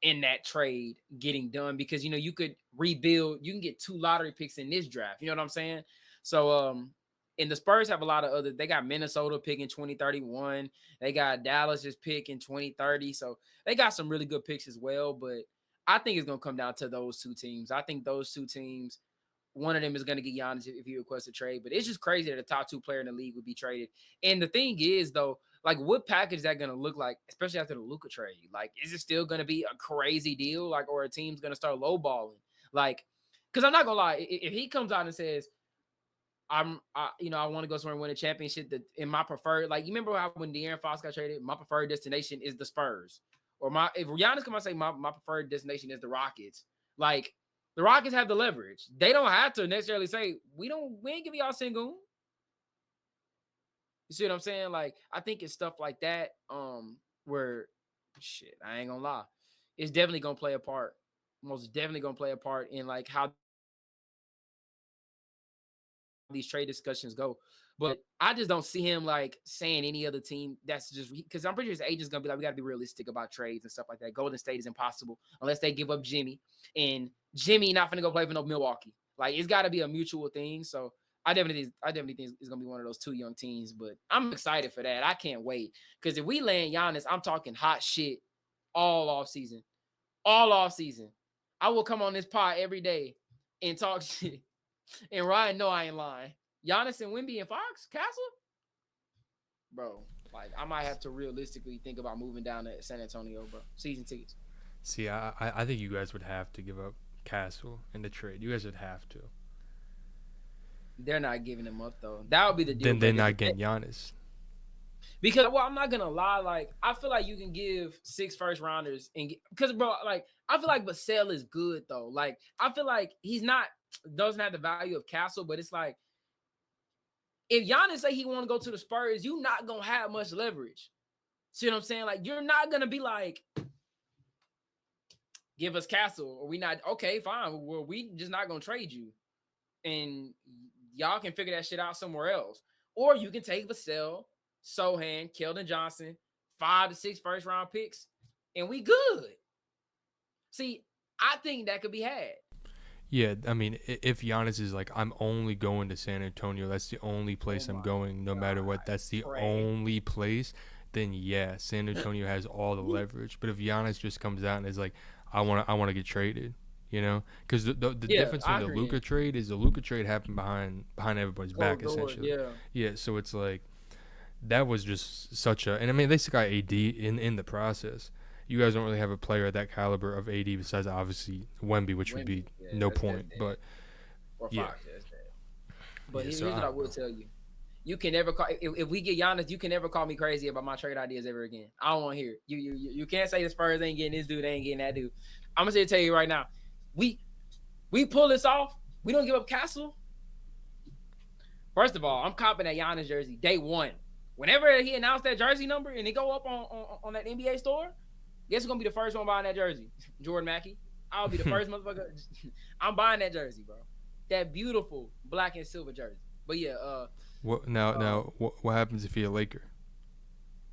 in that trade getting done because you could rebuild, you can get 2 lottery picks in this draft. You know what I'm saying? So and the Spurs have a lot of other, they got Minnesota pick in 2031. They got Dallas's pick in 2030. So they got some really good picks as well. But I think it's gonna come down to those 2 teams. I think those 2 teams, one of them is going to get Giannis if he requests a trade. But it's just crazy that the top 2 player in the league would be traded. And the thing is, though, like what package is that going to look like, especially after the Luka trade? Like, is it still going to be a crazy deal? Like, or a team's going to start lowballing? Like, because I'm not going to lie, if he comes out and says, I want to go somewhere and win a championship, that in my preferred, like, you remember how when De'Aaron Fox got traded, my preferred destination is the Spurs. Or if Giannis come out and say my preferred destination is the Rockets, like, the Rockets have the leverage. They don't have to necessarily say, we ain't giving y'all Sengun. You see what I'm saying? Like, I think it's stuff like that, where shit, I ain't gonna lie. It's definitely gonna play a part. Most definitely gonna play a part in like how these trade discussions go. But I just don't see him like saying any other team that's just because I'm pretty sure his agent's gonna be like, we gotta be realistic about trades and stuff like that. Golden State is impossible unless they give up Jimmy. And Jimmy not gonna go play for no Milwaukee. Like it's gotta be a mutual thing. So I definitely think it's gonna be one of those 2 young teams. But I'm excited for that. I can't wait. Because if we land Giannis, I'm talking hot shit all off season. All off season. I will come on this pod every day and talk shit. And Ryan, no, I ain't lying. Giannis and Wemby and Fox, Castle, bro. Like I might have to realistically think about moving down to San Antonio, bro. Season tickets. See, I think you guys would have to give up Castle in the trade. You guys would have to. They're not giving him up though. That would be the deal. Then they're not getting Giannis. Because I'm not gonna lie. Like I feel like you can give 6 first rounders and because bro, like I feel like Vassell is good though. Like I feel like he's not doesn't have the value of Castle, but it's like if Giannis say he want to go to the Spurs, you not gonna have much leverage. See what I'm saying? Like you're not gonna be like, give us Castle, or we not okay, fine. Well, we just not gonna trade you, and y'all can figure that shit out somewhere else. Or you can take Vassell, Sohan, Keldon Johnson, 5 to 6 first round picks, and we good. See, I think that could be had. Yeah, I mean, if Giannis is like, I'm only going to San Antonio, that's the only place I'm going, no matter what, that's the only place, then yeah, San Antonio has all the leverage. But if Giannis just comes out and is like, I want to get traded, because the difference in the Luka trade is the Luka trade happened behind everybody's back, essentially. Yeah, so it's like, that was just such a, and I mean, they still got AD in the process. You guys don't really have a player at that caliber of AD besides obviously Wemby, which would be no point. But or yeah. Fox, but here's what I will tell you: you can never call if we get Giannis, you can never call me crazy about my trade ideas ever again. I don't want to hear it. You can't say the Spurs ain't getting this dude, they ain't getting that dude. I'm gonna tell you right now: we pull this off. We don't give up Castle. First of all, I'm copping that Giannis jersey day one. Whenever he announced that jersey number and it go up on that NBA store. Guess who's gonna be the first one buying that jersey? Jordan Mackey. I'll be the first motherfucker. I'm buying that jersey, bro. That beautiful black and silver jersey. But yeah, what happens if he a Laker?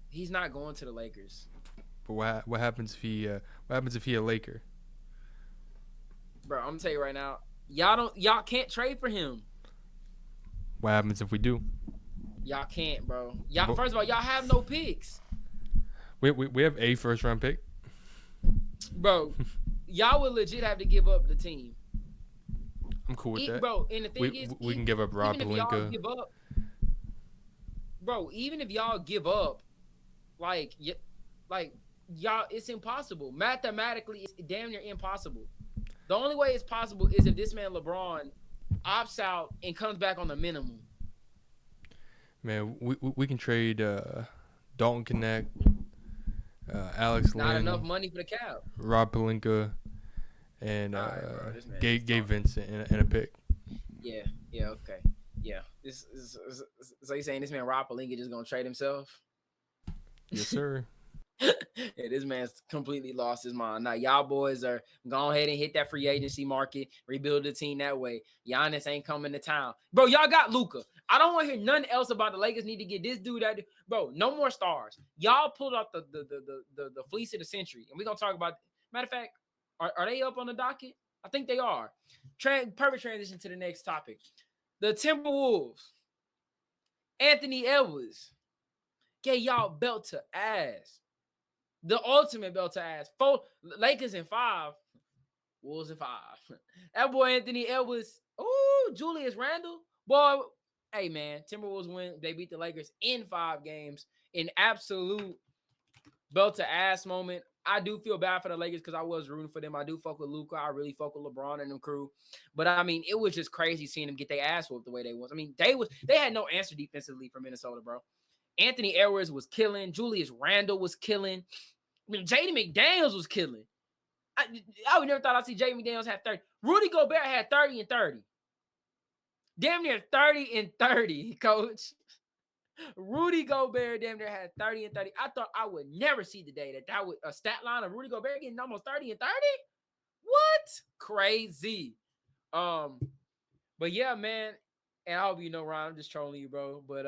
He's not going to the Lakers. But what happens if he a Laker? Bro, I'm gonna tell you right now, y'all can't trade for him. What happens if we do? Y'all can't, bro. First of all, y'all have no picks. We have a first round pick. Bro, y'all would legit have to give up the team. I'm cool with that. Bro, and the thing we can give up Rob Pelinka. Bro, even if y'all give up, like y'all, it's impossible. Mathematically, it's damn near impossible. The only way it's possible is if this man LeBron opts out and comes back on the minimum. Man, we can trade Dalton Connect, Alex Lynn. Not enough money for the cap. Rob Pelinka, and Gabe Vincent and a pick. Yeah, okay. Yeah. So you saying this man Rob Pelinka just gonna trade himself? Yes, sir. Yeah, this man's completely lost his mind. Now, y'all boys are go ahead and hit that free agency market, rebuild the team that way. Giannis ain't coming to town. Bro, y'all got Luka. I don't want to hear nothing else about the Lakers need to get this dude that. Bro, no more stars. Y'all pulled out the fleece of the century. And we're going to talk about, matter of fact, are they up on the docket? I think they are. Perfect transition to the next topic. The Timberwolves, Anthony Edwards, gave y'all belt to ass. The ultimate belt to ass. Four Lakers in 5. Wolves in 5. That boy Anthony Edwards. Ooh, Julius Randle. Boy, hey man, Timberwolves win. They beat the Lakers in 5 games. In absolute belt to ass moment. I do feel bad for the Lakers because I was rooting for them. I do fuck with Luka. I really fuck with LeBron and them crew. But I mean, it was just crazy seeing them get their ass whooped the way they was. I mean, they had no answer defensively for Minnesota, bro. Anthony Edwards was killing. Julius Randle was killing. I mean, Jaden McDaniels was killing. I would never thought I'd see Jaden McDaniels have 30. Rudy Gobert had 30 and 30. Damn near 30 and 30, coach. Rudy Gobert damn near had 30 and 30. I thought I would never see the day that would a stat line of Rudy Gobert getting almost 30 and 30. What? Crazy. But yeah, man. And I hope you know, Ryan, I'm just trolling you, bro. But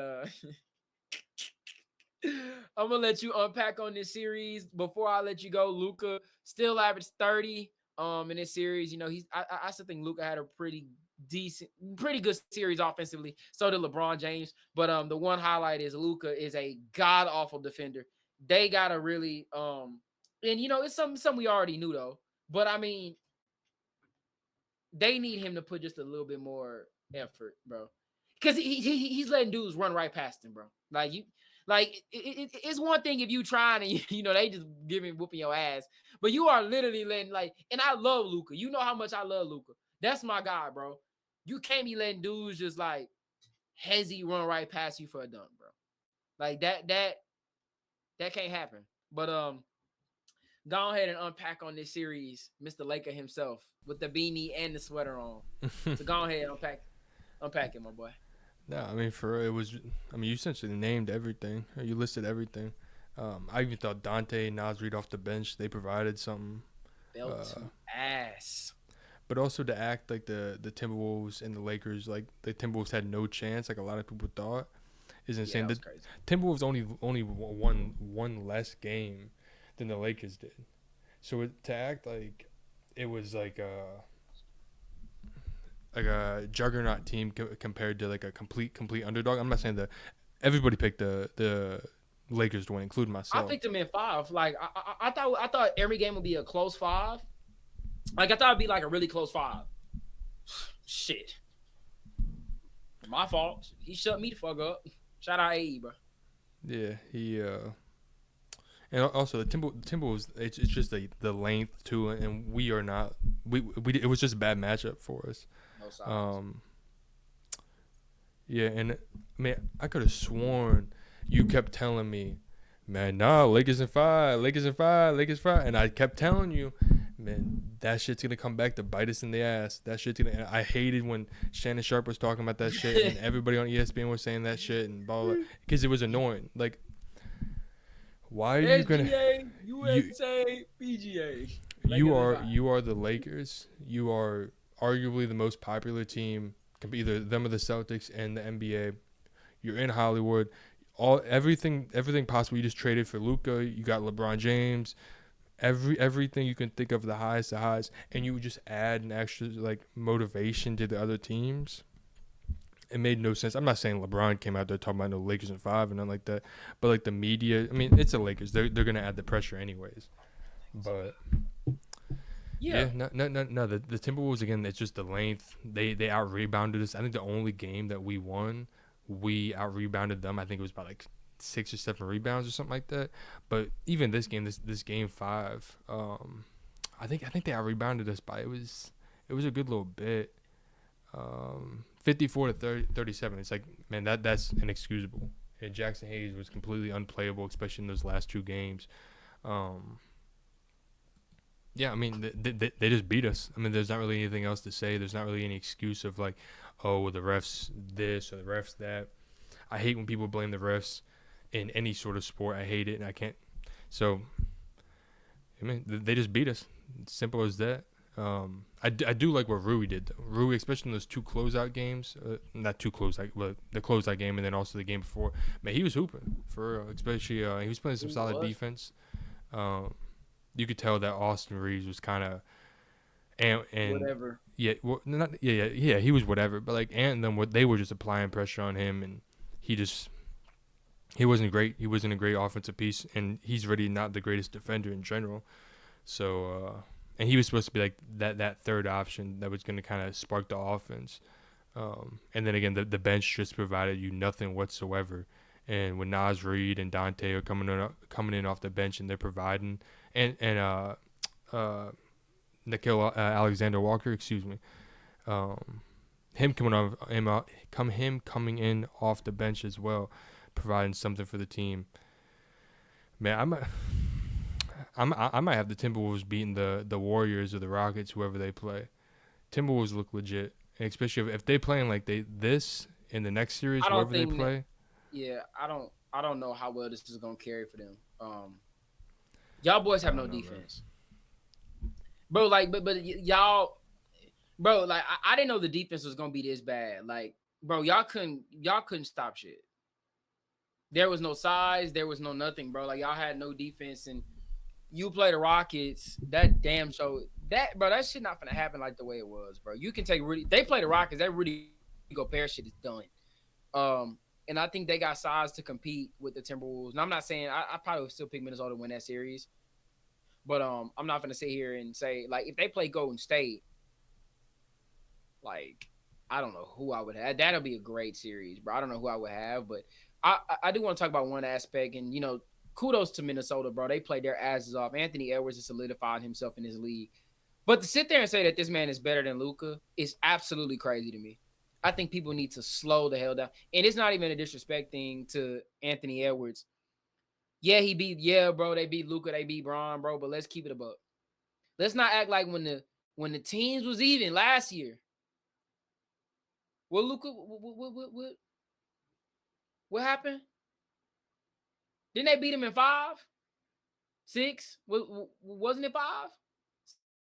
I'm gonna let you unpack on this series. Before I let you go, Luka still averaged 30 in this series. You know, I still think Luka had a pretty good series offensively. So did LeBron James. But the one highlight is Luka is a god awful defender. They gotta really and you know, it's something we already knew though. But I mean, they need him to put just a little bit more effort, bro. Because he's letting dudes run right past him, bro. It's one thing if you trying and you know they just whooping your ass, but you are literally letting and I love Luka. You know how much I love Luka. That's my guy, bro. You can't be letting dudes just hezzy run right past you for a dunk, bro. Like that can't happen. But go ahead and unpack on this series, Mr. Laker himself, with the beanie and the sweater on. So go ahead and unpack it, my boy. No, I mean, you essentially named everything. You listed everything. I even thought Dante, Naz Reid off the bench, they provided something. Belt to ass. But also to act like the Timberwolves and the Lakers, like the Timberwolves had no chance, like a lot of people thought, is insane. Yeah, that was crazy. Timberwolves only won one less game than the Lakers did. So to act like it was like a juggernaut team compared to like a complete underdog. I'm not saying that everybody picked the Lakers to win, including myself. I picked them in 5. Like I thought every game would be a close 5. Like I thought it'd be like a really close 5. Shit. My fault. He shut me the fuck up. Shout out AE, bro. Yeah, he and also the Timberwolves. It's just the length too, and we are not. We it was just a bad matchup for us. No size. Yeah, and man, I could have sworn you kept telling me, man, nah, Lakers in 5, and I kept telling you, man, that shit's gonna come back to bite us in the ass. That shit's gonna. And I hated when Shannon Sharp was talking about that shit, and everybody on ESPN was saying that shit and blah blah, because it was annoying. Like, why are you gonna? USA, PGA. You are the Lakers. You are arguably the most popular team, either them or the Celtics and the NBA. You're in Hollywood. Everything possible. You just traded for Luka. You got LeBron James. Everything you can think of, the highs, and you would just add an extra motivation to the other teams. It made no sense. I'm not saying LeBron came out there talking about no Lakers in 5 and nothing like that, but the media. I mean, it's the Lakers. They're gonna add the pressure anyways. But yeah, no. The Timberwolves again. It's just the length. They out rebounded us. I think the only game that we won, we out rebounded them. I think it was about 6 or 7 rebounds or something like that. But even this game, this game 5, I think they out rebounded us by it was a good little bit. 54 to 37. It's man, that's inexcusable. And Jackson Hayes was completely unplayable, especially in those last 2 games. Yeah, I mean, they just beat us. I mean, there's not really anything else to say. There's not really any excuse of like, oh, well, the refs this or the refs that. I hate when people blame the refs in any sort of sport. I hate it, and I can't. So, I mean, they just beat us. It's simple as that. I do like what Rui did, though. Rui, especially in those two closeout games, not two closeout, but the closeout game and then also the game before. Man, he was hooping for real. Especially, he was playing some He solid was. defense. Um, you could tell that Austin Reeves was kind of and Whatever. yeah, well, not yeah, he was whatever. But like Ant and them, what they were just applying pressure on him, and he just he wasn't great. He wasn't a great offensive piece, and he's really not the greatest defender in general. So, and he was supposed to be like that third option that was going to kind of spark the offense. And then again, the bench just provided you nothing whatsoever. And when Naz Reid and Dante are coming in off the bench and they're providing, and Nickel Alexander Walker, excuse me, um, him coming in off the bench as well, providing something for the team. Man, I might have the Timberwolves beating the Warriors or the Rockets, whoever they play. Timberwolves look legit, and especially if they playing like this in the next series, I don't whoever they think that. play. Yeah, I don't know how well this is gonna carry for them. Y'all boys I have don't no know, man. defense, bro. Like, y'all, bro. Like, I didn't know the defense was gonna be this bad. Like, bro, y'all couldn't stop shit. There was no size, there was no nothing, bro. Like, y'all had no defense, and you play the Rockets. That damn show, that bro, that shit not gonna happen like the way it was, bro. You can take Rudy. They play the Rockets. That Rudy Gobert shit is done. And I think they got size to compete with the Timberwolves. And I'm not saying I probably would still pick Minnesota to win that series, but I'm not gonna sit here and say like if they play Golden State, like I don't know who I would have. That'll be a great series, bro. I don't know who I would have, but I do want to talk about one aspect, and kudos to Minnesota, bro. They played their asses off. Anthony Edwards has solidified himself in this league. But to sit there and say that this man is better than Luka is absolutely crazy to me. I think people need to slow the hell down. And it's not even a disrespect thing to Anthony Edwards. Yeah, bro, they beat Luka, they beat Braun, bro, but let's keep it a buck. Let's not act like when the teams was even last year. Well, Luka, what happened? Didn't they beat him in 5, 6? Wasn't it 5,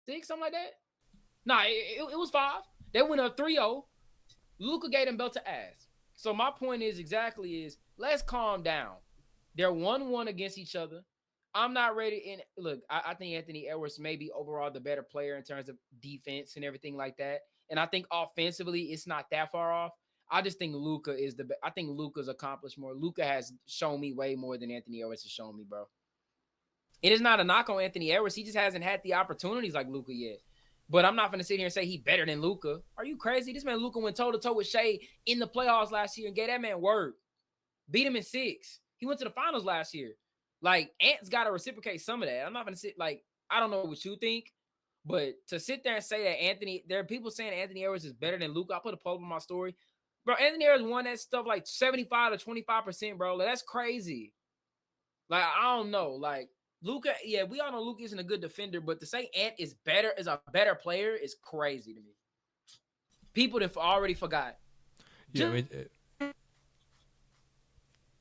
6, something like that? Nah, it was 5. They went up 3-0. Luka gave them belt to ass. So my point is let's calm down. They're 1-1 against each other. I'm not ready. And look, I think Anthony Edwards may be overall the better player in terms of defense and everything like that. And I think offensively, it's not that far off. I just think Luka is I think Luka's accomplished more. Luka has shown me way more than Anthony Edwards has shown me, bro. It is not a knock on Anthony Edwards. He just hasn't had the opportunities like Luka yet. But I'm not going to sit here and say he better than Luka. Are you crazy? This man Luka went toe to toe with Shea in the playoffs last year and gave that man work. Beat him in 6. He went to the finals last year. Like, Ant's got to reciprocate some of that. I'm not going to sit like, I don't know what you think, but to sit there and say that there are people saying Anthony Edwards is better than Luka. I put a poll on my story. Bro, Anthony Edwards won that stuff like 75 to 25%, bro. Like, that's crazy. Like, I don't know. Like, Luka, yeah, we all know Luka isn't a good defender, but to say Ant is a better player is crazy to me. People that already forgot. Yeah, I mean,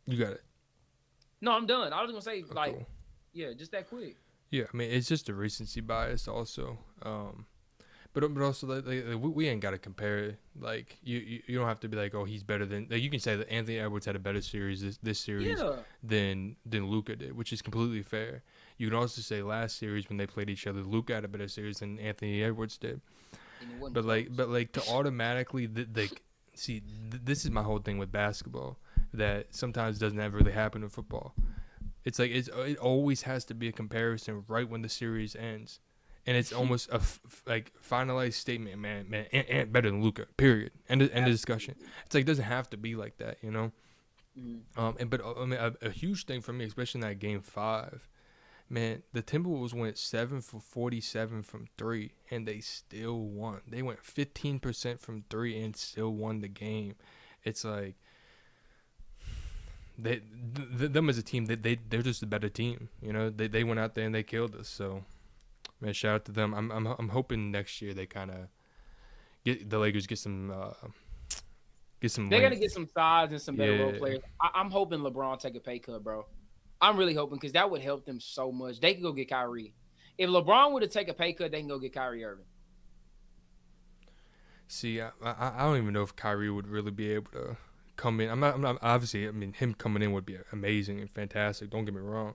you got it. No, I'm done. I was gonna say Cool. yeah, just that quick. Yeah, I mean, it's just a recency bias also. But also like, we ain't got to compare it. Like you don't have to be like, oh, he's better than. Like, you can say that Anthony Edwards had a better series this series Yeah. than Luka did, which is completely fair. You can also say last series when they played each other, Luka had a better series than Anthony Edwards did. But to automatically this is my whole thing with basketball that sometimes doesn't ever really happen in football. It's like it always has to be a comparison right when the series ends. And it's almost a finalized statement, man. Ant better than Luka. Period. End of discussion. It's like it doesn't have to be like that, you know. Mm-hmm. But I mean, a huge thing for me, especially in that game 5, man. The Timberwolves went 7 for 47 from 3, and they still won. They went 15% from 3 and still won the game. It's like them as a team, they're just a better team, you know. They went out there and they killed us. So. man, shout out to them. I'm hoping next year they kind of get the Lakers get some They're gonna length. get some size and some better role Yeah. players. I'm hoping LeBron take a pay cut, bro. I'm really hoping because that would help them so much. They could go get Kyrie. If LeBron were to take a pay cut, they can go get Kyrie Irving. See, I don't even know if Kyrie would really be able to come in. I'm not obviously. I mean, him coming in would be amazing and fantastic. Don't get me wrong,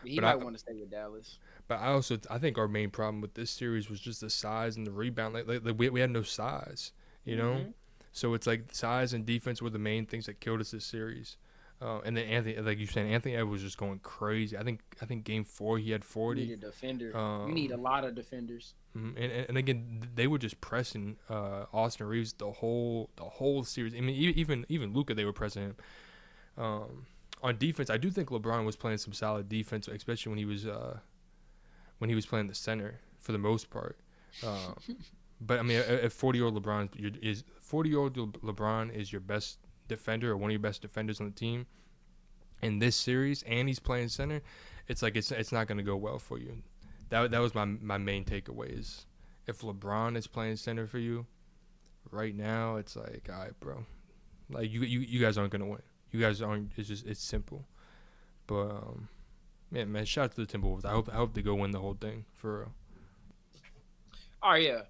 But he but might want to stay with Dallas. I think our main problem with this series was just the size and the rebound. Like we had no size, you know. Mm-hmm. So it's like size and defense were the main things that killed us this series. And then Anthony, like you said, Anthony Edwards was just going crazy. I think game 4 he had You need 40. a defender. You need a Um, lot of defenders. and again, they were just pressing Austin Reeves the whole series. I mean, even Luka, they were pressing him. On defense, I do think LeBron was playing some solid defense, especially when he was playing the center for the most part. Um, but I mean, if 40-year-old LeBron is your best defender or one of your best defenders on the team in this series, and he's playing center, it's like it's not going to go well for you. That was my main takeaway is if LeBron is playing center for you right now, it's like, all right, bro, like you guys aren't going to win. You guys aren't. It's simple. But yeah, man, shout out to the Timberwolves. I hope they go win the whole thing for real. Oh yeah.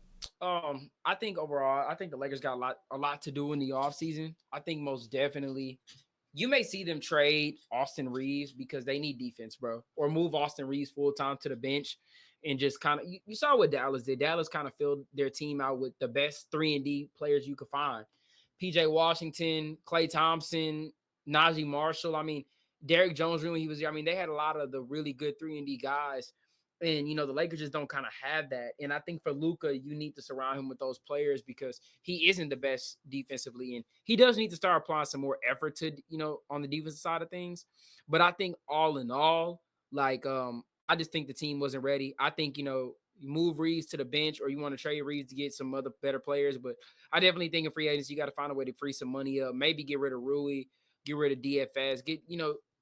I think overall, I think the Lakers got a lot to do in the offseason. I think most definitely you may see them trade Austin Reeves because they need defense, bro, or move Austin Reeves full time to the bench and just kind of you saw what Dallas did. Dallas kind of filled their team out with the best 3-and-D players you could find. PJ Washington, Klay Thompson, Najee Marshall. I mean, Derrick Jones when he was there. I mean, they had a lot of the really good 3-and-D guys. And the Lakers just don't kind of have that. And I think for Luka, you need to surround him with those players because he isn't the best defensively, and he does need to start applying some more effort to on the defensive side of things. But I think all in all, like I just think the team wasn't ready. I think you move Reeves to the bench, or you want to trade Reeves to get some other better players. But I definitely think in free agency you got to find a way to free some money up. Maybe get rid of Rui, get rid of DFS,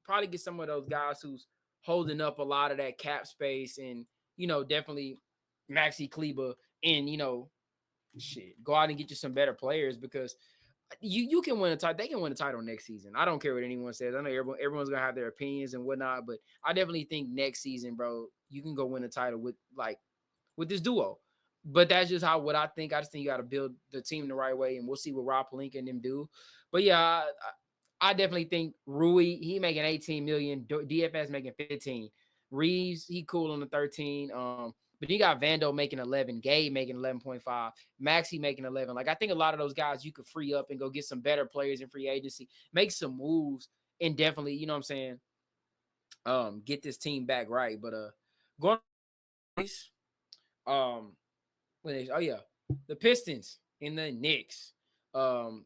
probably get some of those guys who's holding up a lot of that cap space, and definitely Maxi Kleba, and shit, go out and get you some better players because you can win a title. They can win a title next season. I don't care what anyone says. I know everyone's gonna have their opinions and whatnot, but I definitely think next season, bro, you can go win a title with this duo. But that's just what I think. I just think you got to build the team the right way, and we'll see what Rob Pelinka and them do. But yeah, I definitely think Rui, he making 18 million, DFS making 15. Reeves, he cool on the 13. But you got Vando making 11, Gabe making 11.5, Maxi making 11. Like I think a lot of those guys you could free up and go get some better players in free agency, make some moves, and definitely, you know what I'm saying, get this team back right. But going um oh yeah, the Pistons and the Knicks. Um,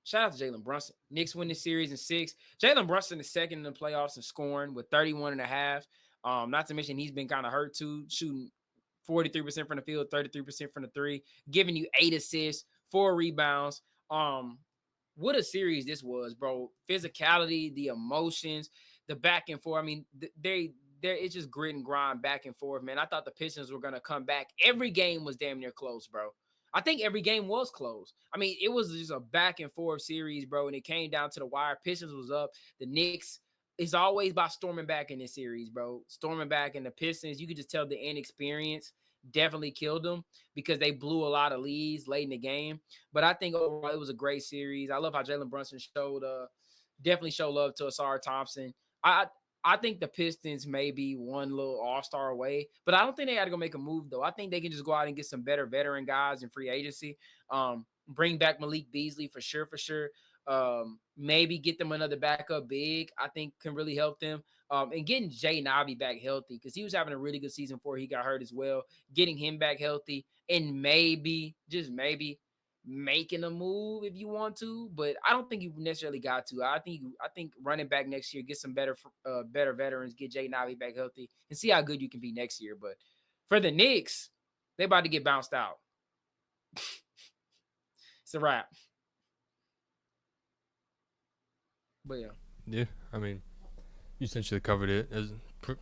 Shout out to Jalen Brunson. Knicks win this series in 6. Jalen Brunson is second in the playoffs in scoring with 31 and a half. Not to mention he's been kind of hurt too, shooting 43% from the field, 33% from the three, giving you 8 assists, 4 rebounds. What a series this was, bro. Physicality, the emotions, the back and forth. I mean, it's just grit and grind back and forth, man. I thought the Pistons were gonna come back. Every game was damn near close, bro. I think every game was close. I mean, it was just a back and forth series, bro, and it came down to the wire. Pistons was up. The Knicks is always by storming back in this series, bro. Storming back, and the Pistons, you could just tell the inexperience definitely killed them because they blew a lot of leads late in the game. But I think overall it was a great series. I love how Jalen Brunson definitely showed love to Asar Thompson. I I think the Pistons may be one little all-star away, but I don't think they got to go make a move though. I think they can just go out and get some better veteran guys in free agency. Bring back Malik Beasley for sure, for sure. Maybe get them another backup big. I think can really help them. And getting Jay Navi back healthy because he was having a really good season before he got hurt as well. Getting him back healthy and maybe just maybe making a move if you want to, but I don't think you necessarily got to. I think running back next year, get some better veterans, get Jay Navi back healthy, and see how good you can be next year. But for the Knicks, they about to get bounced out. It's a wrap. But yeah, Yeah, I mean, you essentially covered it as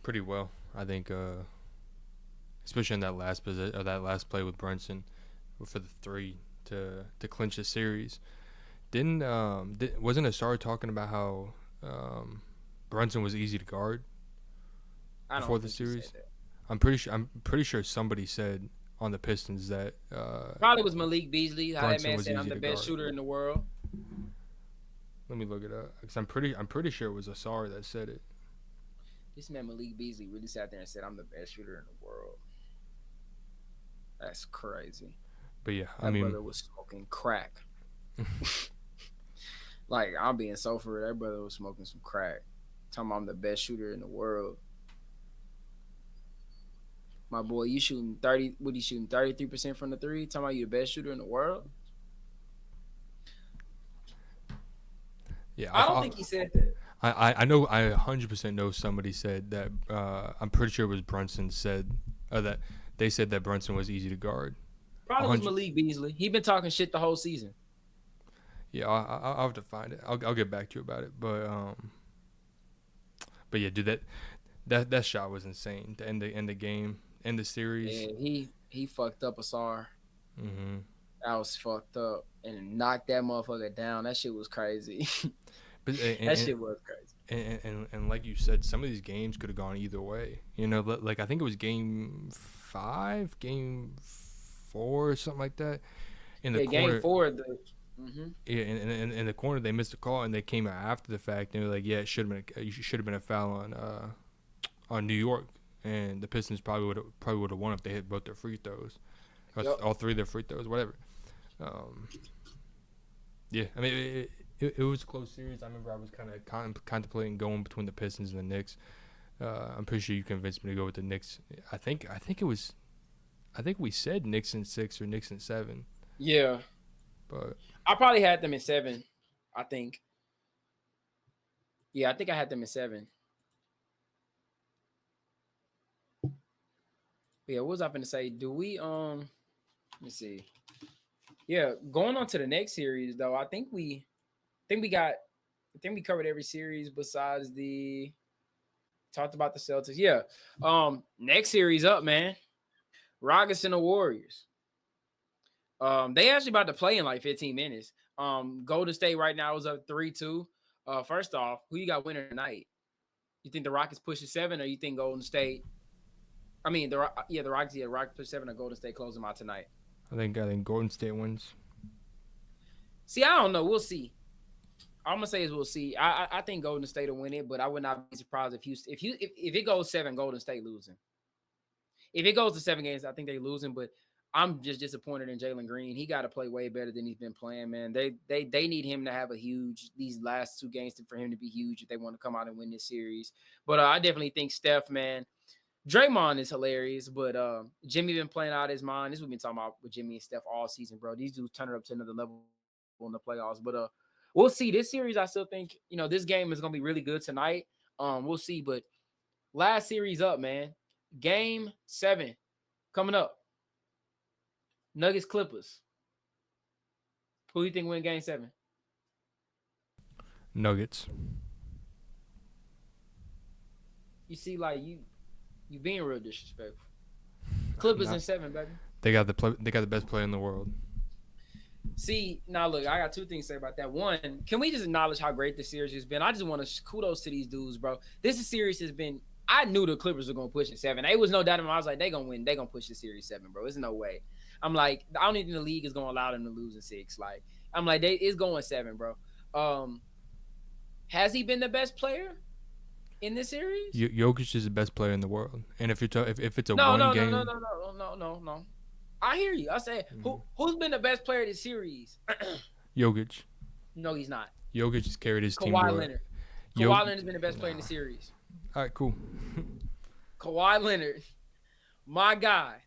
pretty well. I think especially in that last position or that last play with Brunson for the three to clinch the series. Wasn't Asar talking about how Brunson was easy to guard I before don't the think he said series? that. I'm pretty sure somebody said on the Pistons that Probably was Malik Beasley. How that Brunson man was said I'm easy the to best guard. shooter in the world. Let me look it up because I'm pretty sure it was Asar that said it. This man Malik Beasley really sat there and said I'm the best shooter in the world. That's crazy. But yeah, I That mean, brother was smoking crack. Like I'm being so for real. That brother was smoking some crack. Talking about I'm the best shooter in the world. My boy, you shooting 30, what he shooting 33% from the three? Talking about you the best shooter in the world? yeah, I don't think he said that. I know I 100% know somebody said that. I'm pretty sure it was Brunson said that they said that Brunson was easy to guard. A Probably was hundred. Malik Beasley. He been talking shit the whole season. Yeah, I'll have to find it. I'll get back to you about it. But yeah, dude, that shot was insane. To end the game, end the series. Yeah, he fucked up Asar. Mm-hmm. That was fucked up. And knocked that motherfucker down. That shit was crazy. But That shit was crazy. and like you said, some of these games could have gone either way. You know, like I think it was game 5, game 4, or something like that. In the Yeah, game corner, four. Mm-hmm. yeah, in the corner, they missed a call and they came out after the fact and they were like, yeah, it should have been a foul on New York, and the Pistons probably would have won if they hit both their free throws, or Yep. all three of their free throws, whatever. Um, yeah, I mean it was a close series. I remember I was kind of contemplating going between the Pistons and the Knicks. I'm pretty sure you convinced me to go with the Knicks. I think we said Knicks in 6 or Knicks in 7, Yeah. but I probably had them in 7. I think. Yeah, I think I had them in 7. Yeah, what was I gonna say? Do we let me see. Yeah, going on to the next series though, I think we covered every series besides the talked about the Celtics. Yeah. Next series up, man. Rockets and the Warriors. They actually about to play in like 15 minutes. Golden State right now is up 3-2. First off, who you got winning tonight? You think the Rockets push to 7, or you think Golden State? I mean, the Rockets. Yeah, Rockets push 7, or Golden State close them out tonight. I think Golden State wins. See, I don't know. We'll see. All I'm gonna say is we'll see. I think Golden State will win it, but I would not be surprised if it goes 7, Golden State losing. If it goes to 7 games, I think they losing. But I'm just disappointed in Jalen Green. He got to play way better than he's been playing, man. They need him to have a huge these last 2 games for him to be huge if they want to come out and win this series. But I definitely think Steph, man. Draymond is hilarious, but Jimmy been playing out his mind. This is what we've been talking about with Jimmy and Steph all season, bro. These dudes turn it up to another level in the playoffs. But we'll see. This series, I still think, this game is gonna be really good tonight. We'll see. But last series up, man. Game 7 coming up. Nuggets Clippers. Who do you think win game 7? Nuggets. You see, like you being real disrespectful. Clippers in 7, baby. They got the best player in the world. See, now look, I got 2 things to say about that. One, can we just acknowledge how great this series has been? I just want to kudos to these dudes, bro. This series has been. I knew the Clippers were gonna push it 7. There was no doubt in my. I was like, they gonna win. They gonna push the series 7, bro. There's no way. I'm like, I don't even think the league is gonna allow them to lose in 6. Like, I'm like, it's going 7, bro. Has he been the best player in this series? Jokic is the best player in the world, and if if it's a No, one no, no, game, no, no, no, no, no, no. I hear you. I said, who's been the best player of this series? Jokic. No, he's not. Jokic has carried his team. Kawhi Leonard. Kawhi Leonard's been the best player in the series. All right, cool. Kawhi Leonard, my guy.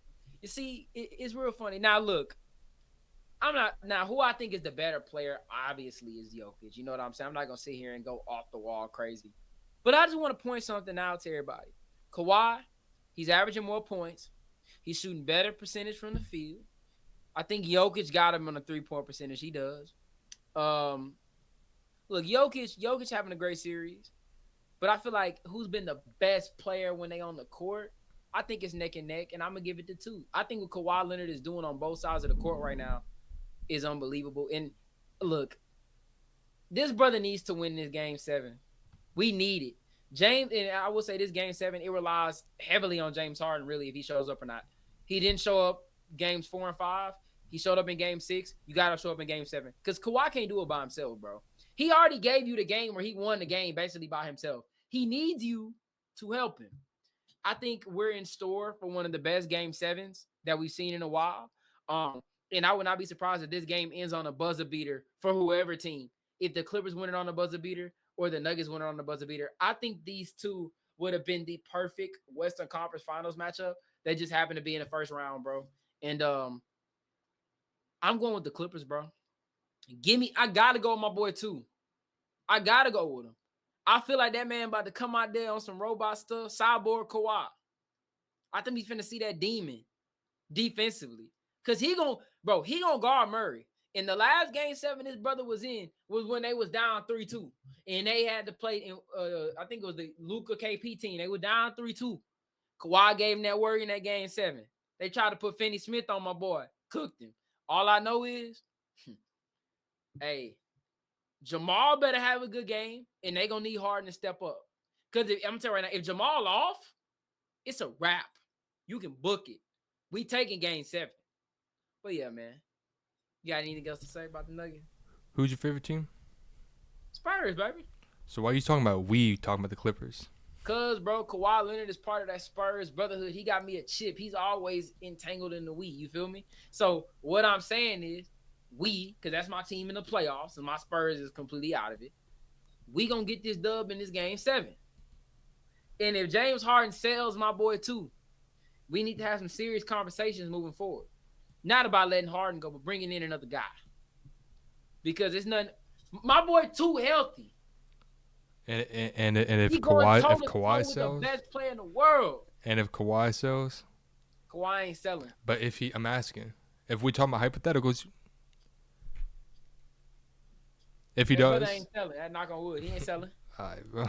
You see, it's real funny. Now, look, I'm not now who I think is the better player. Obviously, is Jokic. You know what I'm saying? I'm not gonna sit here and go off the wall crazy, but I just want to point something out to everybody. Kawhi, he's averaging more points. He's shooting better percentage from the field. I think Jokic got him on a 3-point percentage. He does. Look, Jokic having a great series, but I feel like who's been the best player when they on the court? I think it's neck and neck, and I'm gonna give it to 2. I think what Kawhi Leonard is doing on both sides of the court right now is unbelievable. And look, this brother needs to win this game 7. We need it. James, and I will say this game 7, it relies heavily on James Harden, really, if he shows up or not. He didn't show up games 4 and 5. He showed up in game 6. You got to show up in game 7. Because Kawhi can't do it by himself, bro. He already gave you the game where he won the game basically by himself. He needs you to help him. I think we're in store for one of the best game 7s that we've seen in a while. And I would not be surprised if this game ends on a buzzer beater for whoever team. If the Clippers win it on a buzzer beater or the Nuggets win it on the buzzer beater, I think these two would have been the perfect Western Conference Finals matchup. They just happened to be in the first round, bro. And I'm going with the Clippers, bro. I gotta go with my boy too. I gotta go with him. I feel like that man about to come out there on some robot stuff. Cyborg Kawhi. I think he's finna see that demon defensively. Cause he gonna guard Murray. In the last game 7 his brother was in was when they was down 3-2. And they had to play in I think it was the Luka KP team. They were down 3-2. Kawhi gave him that word in that game 7. They tried to put Finney Smith on my boy. Cooked him. All I know is, hey, Jamal better have a good game, and they gonna need Harden to step up. Because I'm telling you right now, if Jamal off, it's a wrap. You can book it. We taking game 7. But yeah, man. You got anything else to say about the Nuggets? Who's your favorite team? Spurs, baby. So why are you talking about the Clippers? Cause, bro, Kawhi Leonard is part of that Spurs brotherhood. He got me a chip. He's always entangled in the we. You feel me? So what I'm saying is, because that's my team in the playoffs, and my Spurs is completely out of it. We gonna get this dub in this game 7. And if James Harden sells my boy too, we need to have some serious conversations moving forward. Not about letting Harden go, but bringing in another guy. Because it's nothing. My boy too healthy. And if Kawhi sells, the best player in the world. And if Kawhi sells, Kawhi ain't selling. But I'm asking, if we talk about hypotheticals, if he does, ain't selling. That knock on wood, he ain't selling. All right, bro.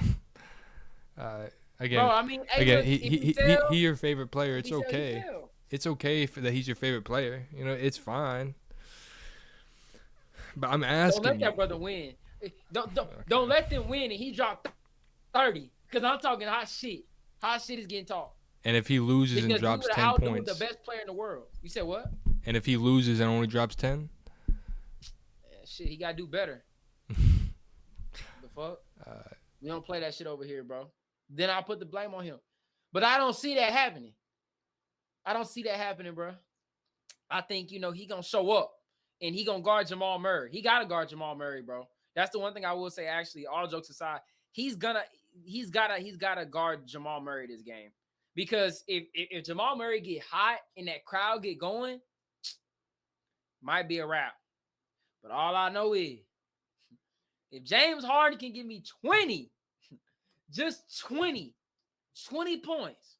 Again, bro, I mean, he your favorite player. It's okay. It's okay that he's your favorite player. You know, it's fine. But I'm asking. Don't let that brother win. Don't let them win and he dropped 30. Because I'm talking hot shit. Hot shit is getting talked. And if he loses and drops 10 points, the best player in the world. You said what? And if he loses and only drops 10, shit, he gotta do better. The fuck? We don't play that shit over here, bro. Then I'll put the blame on him. But I don't see that happening. Bro. I think, he gonna show up and he gonna guard Jamal Murray. He gotta guard Jamal Murray, bro. That's the one thing I will say. Actually, all jokes aside, he's gotta guard Jamal Murray this game, because if Jamal Murray get hot and that crowd get going, might be a wrap. But all I know is, if James Harden can give me 20, just 20 points,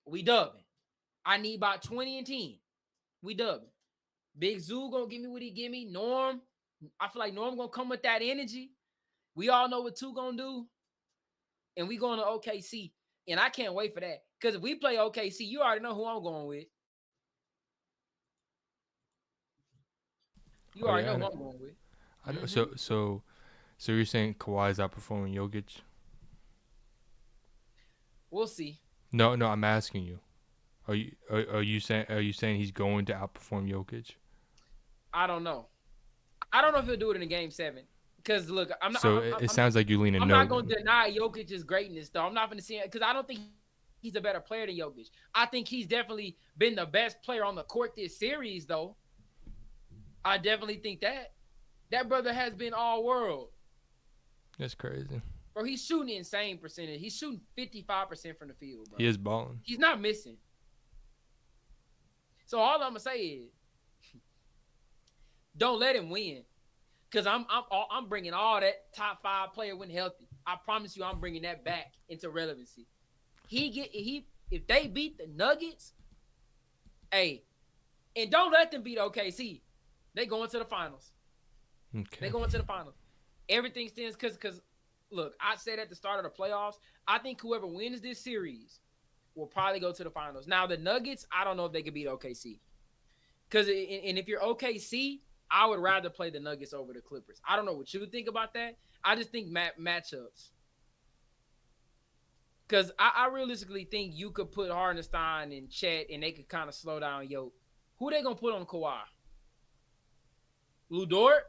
we dubbing. I need about 20 and 10. We dubbing. Big Zoo gonna give me what he give me. Norm, I feel like Norm gonna come with that energy. We all know what 2 gonna do. And we going to OKC. And I can't wait for that. Because if we play OKC, you already know who I'm going with. You already know who I'm going with. I know. So you're saying Kawhi's outperforming Jokic? We'll see. No, I'm asking you. Are you saying he's going to outperform Jokic? I don't know. I don't know if he'll do it in a game 7. Because look, I'm not. So it sounds like you leaning. I'm not going to deny Jokic's greatness, though. I'm not going to see it because I don't think he's a better player than Jokic. I think he's definitely been the best player on the court this series, though. I definitely think that brother has been all world. That's crazy. Bro, he's shooting insane percentage. He's shooting 55% from the field, bro. He is balling. He's not missing. So all I'm gonna say is, don't let him win, because I'm bringing all that top 5 player when healthy. I promise you, I'm bringing that back into relevancy. If they beat the Nuggets, hey, and don't let them beat OKC. They going to the finals. Okay. They going to the finals. Everything stands because Look, I said at the start of the playoffs, I think whoever wins this series will probably go to the finals. Now the Nuggets, I don't know if they could beat OKC. Because and if you're OKC, I would rather play the Nuggets over the Clippers. I don't know what you think about that. I just think matchups. Because I realistically think you could put Hardenstein and Chet, and they could kind of slow down. Yo, who they gonna put on Kawhi? Lou Dort?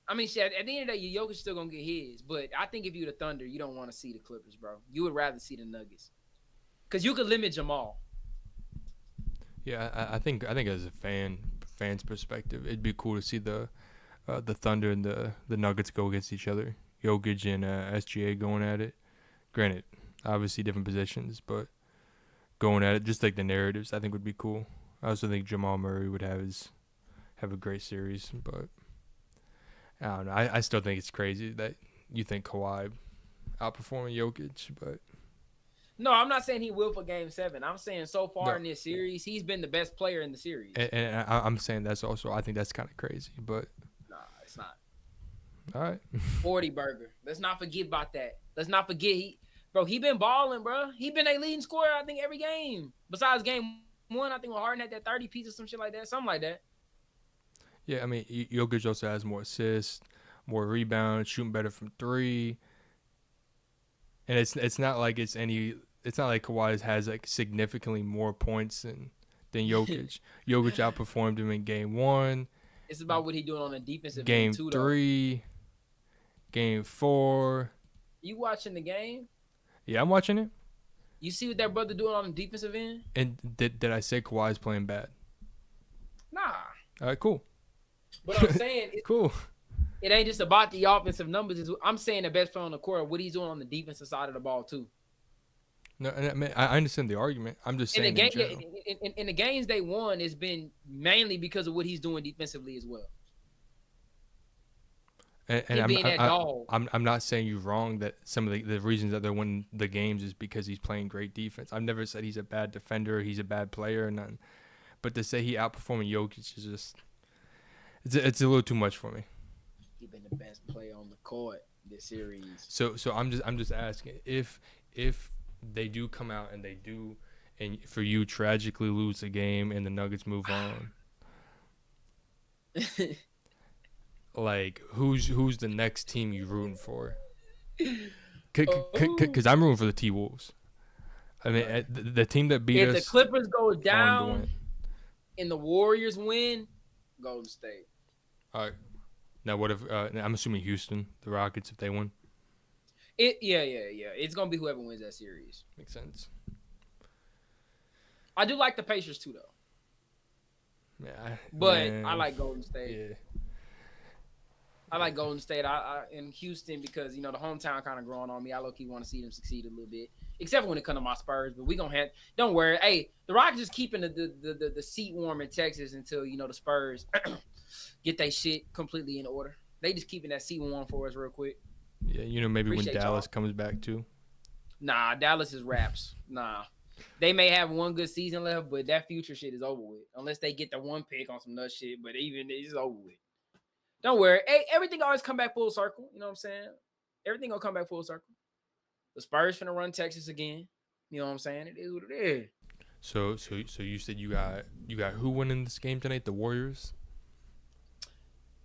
I mean, shit, at the end of the day, Jokic still gonna get his. But I think if you're the Thunder, you don't want to see the Clippers, bro. You would rather see the Nuggets. Because you could limit Jamal. Yeah, I think as a fan's perspective, it'd be cool to see the Thunder and the Nuggets go against each other. Jokic and SGA going at it. Granted, obviously different positions, but going at it, just like the narratives, I think would be cool. I also think Jamal Murray would have a great series, but I don't know. I still think it's crazy that you think Kawhi outperforming Jokic, but No, I'm not saying he will for Game 7. I'm saying so far no. in this series, he's been the best player in the series. And I'm saying that's also, I think that's kind of crazy, but Nah, it's not. all right. 40 burger. Let's not forget about that. Let's not forget he been balling, bro. He been a leading scorer, I think, every game. Besides Game 1, I think when Harden had that 30 piece or some shit like that, something like that. Yeah, I mean, Jokic also has more assists, more rebounds, shooting better from three, and it's not like it's not like Kawhi has like significantly more points than Jokic. Jokic outperformed him in Game 1. It's about what he doing on the defensive Game end too, 3, though. Game 4. You watching the game? Yeah, I'm watching it. You see what that brother doing on the defensive end? And did I say Kawhi's playing bad? Nah. All right, cool. But I'm saying cool. It ain't just about the offensive numbers. I'm saying the best player on the court, what he's doing on the defensive side of the ball too. No, I mean, I understand the argument. I'm just saying in the games they won, it's been mainly because of what he's doing defensively as well. And I'm not saying you're wrong that some of the reasons that they're winning the games is because he's playing great defense. I've never said he's a bad defender, he's a bad player, or nothing. But to say he outperforming Jokic is just it's a little too much for me. He's been the best player on the court this series. So I'm just asking if they do come out and they do, and for you tragically lose the game and the Nuggets move on. Like who's the next team you rooting for? Because I'm rooting for the T-Wolves. I mean, the team that beat us. If the Clippers go down and the Warriors win, Golden State. All right. Now what if I'm assuming Houston, the Rockets, if they win? Yeah. It's gonna be whoever wins that series. Makes sense. I do like the Pacers too, though. Yeah, I like Golden State. Yeah. I like Golden State. I in Houston because the hometown kind of growing on me. I low key want to see them succeed a little bit, except when it comes to my Spurs. But we gonna have. Don't worry. Hey, the Rockets just keeping the seat warm in Texas until the Spurs get their shit completely in order. They just keeping that seat warm for us real quick. Yeah, maybe appreciate when Dallas comes back too. Nah, Dallas is wraps. Nah. They may have one good season left, but that future shit is over with. Unless they get the one pick on some nut shit, but even it's over with. Don't worry. Hey, everything always come back full circle. You know what I'm saying? Everything gonna come back full circle. The Spurs finna run Texas again. You know what I'm saying? It is what it is. So you said you got who winning this game tonight? The Warriors?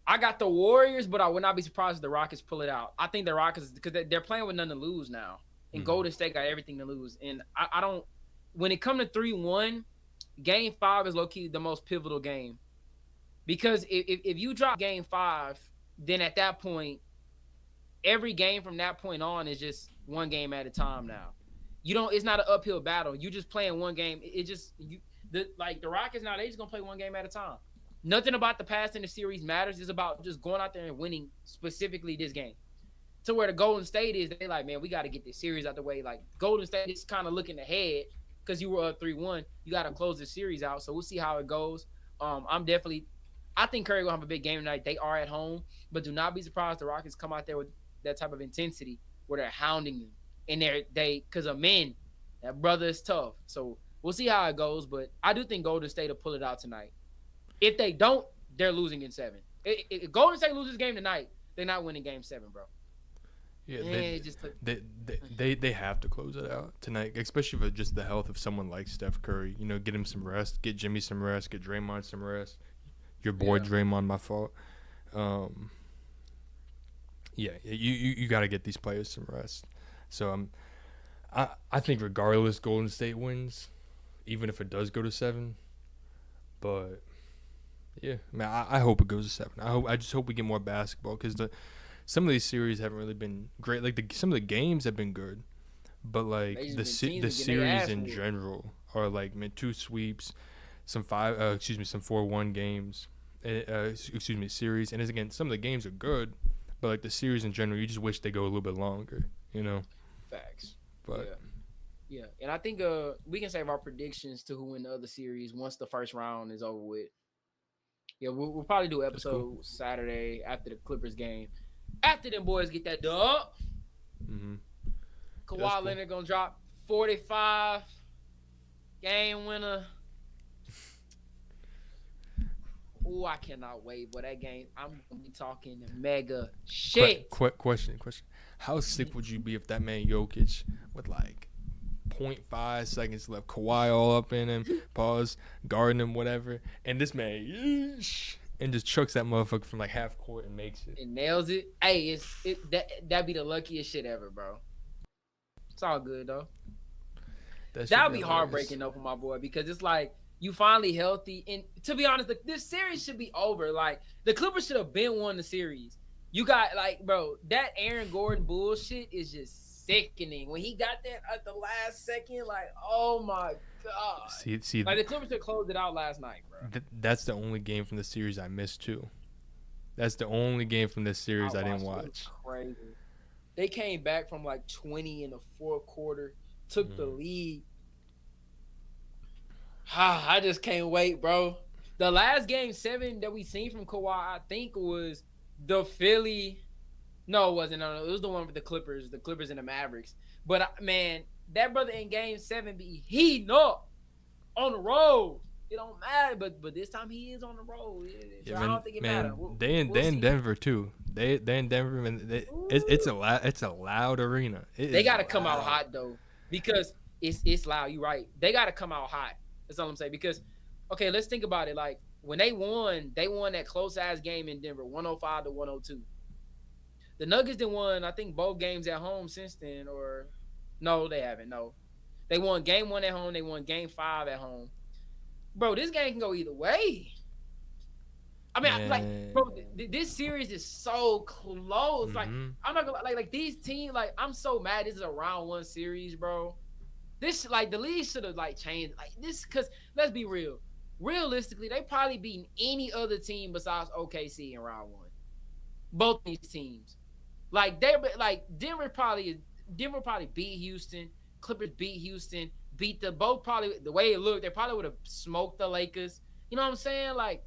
I got the Warriors, but I would not be surprised if the Rockets pull it out. I think the Rockets, because they're playing with nothing to lose now. And Golden State got everything to lose. And I don't – when it comes to 3-1, Game 5 is low-key the most pivotal game. Because if you drop Game 5, then at that point, every game from that point on is just one game at a time now. It's not an uphill battle. You just playing one game. The Rockets now, they just going to play one game at a time. Nothing about the past in the series matters. It's about just going out there and winning specifically this game. To where the Golden State is, they like, man, we got to get this series out the way. Like, Golden State is kind of looking ahead because you were up 3-1. You got to close the series out. So we'll see how it goes. I think Curry will have a big game tonight. They are at home, but do not be surprised the Rockets come out there with that type of intensity where they're hounding them. And because of men, that brother is tough. So we'll see how it goes. But I do think Golden State will pull it out tonight. If they don't, they're losing in 7. If Golden State loses this game tonight, They're not winning Game 7, bro. Yeah, Man, it just took. they have to close it out tonight, especially for just the health of someone like Steph Curry. You know, get him some rest, get Jimmy some rest, get Draymond some rest. Your boy Draymond, my fault. Yeah, you got to get these players some rest. So I think regardless, Golden State wins, even if it does go to 7. But yeah, man, I hope it goes to 7. I just hope we get more basketball because some of these series haven't really been great. Like some of the games have been good, but like the series in general are like 2 sweeps, some 4-1 games, series. And again, some of the games are good, but like the series in general, you just wish they go a little bit longer. You know. Facts. But yeah, and I think we can save our predictions to who win the other series once the first round is over with. Yeah, we'll probably do episode Saturday after the Clippers game. After them boys get that dub, Kawhi Leonard gonna drop 45, game winner. Oh, I cannot wait. But that game, I'm gonna be talking mega shit. Question. How sick would you be if that man Jokic with like 0.5 seconds left, Kawhi all up in him, pause, guarding him, whatever, and this man, and just chucks that motherfucker from like half court and makes it. And nails it. Hey, that'd be the luckiest shit ever, bro. It's all good though. That'd be heartbreaking though for my boy because it's like you finally healthy. And to be honest, this series should be over. Like the Clippers should have been won the series. You got like, bro, that Aaron Gordon bullshit is just sickening. When he got that at the last second, like, oh my god. See, like the Clippers should closed it out last night, bro. That's the only game from the series I missed too. That's the only game from this series I didn't watch. Crazy. They came back from like 20 in the fourth quarter, took the lead. I just can't wait, bro. The last game 7 that we seen from Kawhi, I think was the Philly. No, it wasn't. No, it was the one with the Clippers and the Mavericks. But man, that brother in game 7 be heating up on the road. It don't matter, but this time he is on the road. So I don't think it matters. They in Denver too. They in Denver, and it's a loud arena. They got to come out hot though, because it's loud. You right. They got to come out hot. That's all I'm saying. Because okay, let's think about it. Like when they won that close ass game in Denver, 105-102. The Nuggets done won, I think, both games at home since then, or no, they haven't. No, they won game 1 at home. They won game 5 at home. Bro, this game can go either way. I mean, like, bro, this series is so close. Like, I'm not gonna like these teams. Like, I'm so mad. This is a round 1 series, bro. This like the league should have like changed like this because let's be real. Realistically, they probably beaten any other team besides OKC in round 1. Both these teams, like Denver probably beat Houston. Clippers beat Houston. Beat both probably the way it looked. They probably would have smoked the Lakers. You know what I'm saying? Like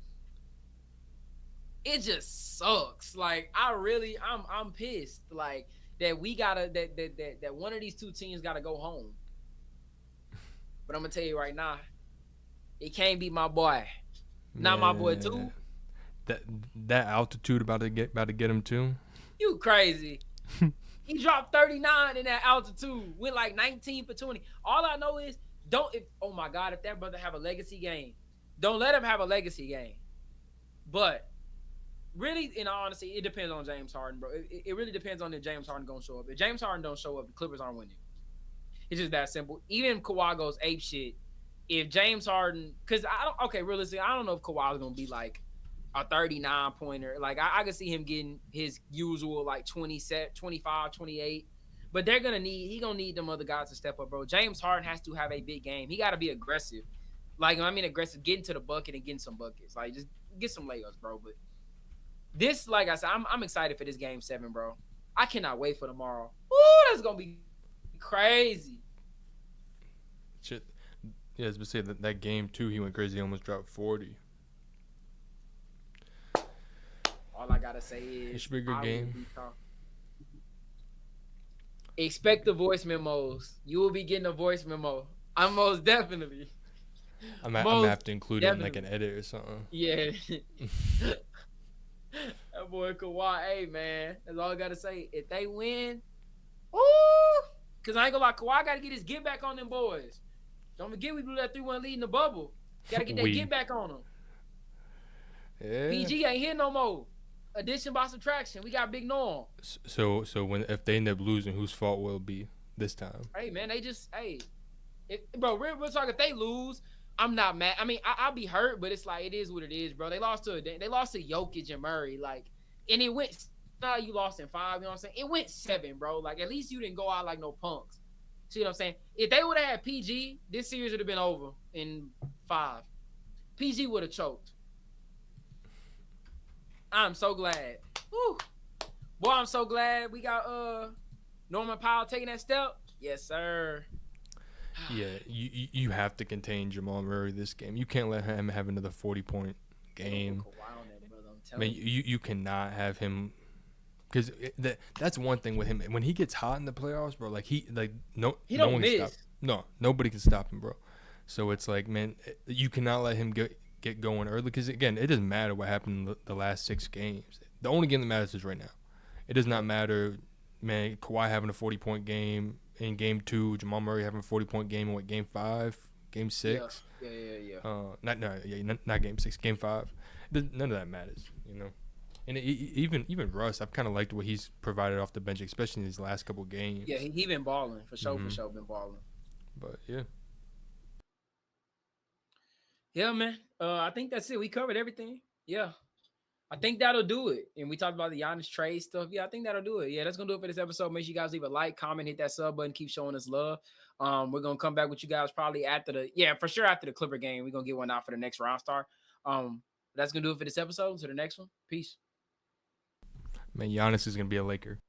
it just sucks. Like I'm pissed. Like that we gotta that one of these two teams gotta go home. But I'm gonna tell you right now, it can't be my boy. Not my boy too. That altitude about to get him too. You crazy. He dropped 39 in that altitude. Went like 19 for 20. All I know is oh my God, if that brother have a legacy game, don't let him have a legacy game. But really, in all honesty, it depends on James Harden, bro. It really depends on if James Harden gonna show up. If James Harden don't show up, the Clippers aren't winning. It's just that simple. Even if Kawhi goes ape shit, if James Harden, because realistically, I don't know if Kawhi's gonna be like a 39-pointer. Like I can see him getting his usual like 25, 28. But he gonna need them other guys to step up, bro. James Harden has to have a big game. He gotta be aggressive. Like I mean aggressive, getting to the bucket and getting some buckets. Like just get some layups, bro. But this, like I said, I'm excited for this game 7, bro. I cannot wait for tomorrow. Woo, that's gonna be crazy. Shit. Yeah, I was gonna say that game too, he went crazy, he almost dropped 40. All I gotta say is it should be a good game. Expect the voice memos. You will be getting a voice memo. I'm most definitely. I'm gonna have to include it in like an edit or something. Yeah. boy Kawhi. Hey, man, that's all I gotta say. If they win, ooh, because I ain't gonna lie, Kawhi got to get his get back on them boys. Don't forget we blew that 3-1 lead in the bubble. Got to get that get back on them. Yeah. PG ain't here no more. Addition by subtraction. We got Big Norm. So if they end up losing, whose fault will it be this time? Hey, man, bro, real talk. If they lose, I'm not mad. I mean, I'll be hurt, but it's like it is what it is, bro. They lost to Jokic and Murray, like, and it went. You lost in 5. You know what I'm saying? It went 7, bro. Like, at least you didn't go out like no punks. See what I'm saying? If they would have had PG, this series would have been over in 5. PG would have choked. I'm so glad. Woo. Boy, I'm so glad we got Norman Powell taking that step. Yes, sir. Yeah, you have to contain Jamal Murray this game. You can't let him have another 40-point game. Man, you cannot have him, because that's one thing with him. When he gets hot in the playoffs, bro, nobody can stop him, bro. So it's like, man, you cannot let him get going early, because again, it doesn't matter what happened in the last 6 games. The only game that matters is right now. It does not matter, man. Kawhi having a 40-point game in game 2, Jamal Murray having a 40-point game in game 5, game 6. Yeah. Not game 6, game 5. None of that matters, you know. And even Russ, I've kind of liked what he's provided off the bench, especially in these last couple games. Yeah, he been balling for sure. For sure, been balling. But yeah. Yeah, man. I think that's it. We covered everything. Yeah. I think that'll do it. And we talked about the Giannis trade stuff. Yeah, I think that'll do it. Yeah, that's going to do it for this episode. Make sure you guys leave a like, comment, hit that sub button. Keep showing us love. We're going to come back with you guys probably after the Clipper game. We're going to get one out for the next round star. That's going to do it for this episode. To the next one. Peace. Man, Giannis is going to be a Laker.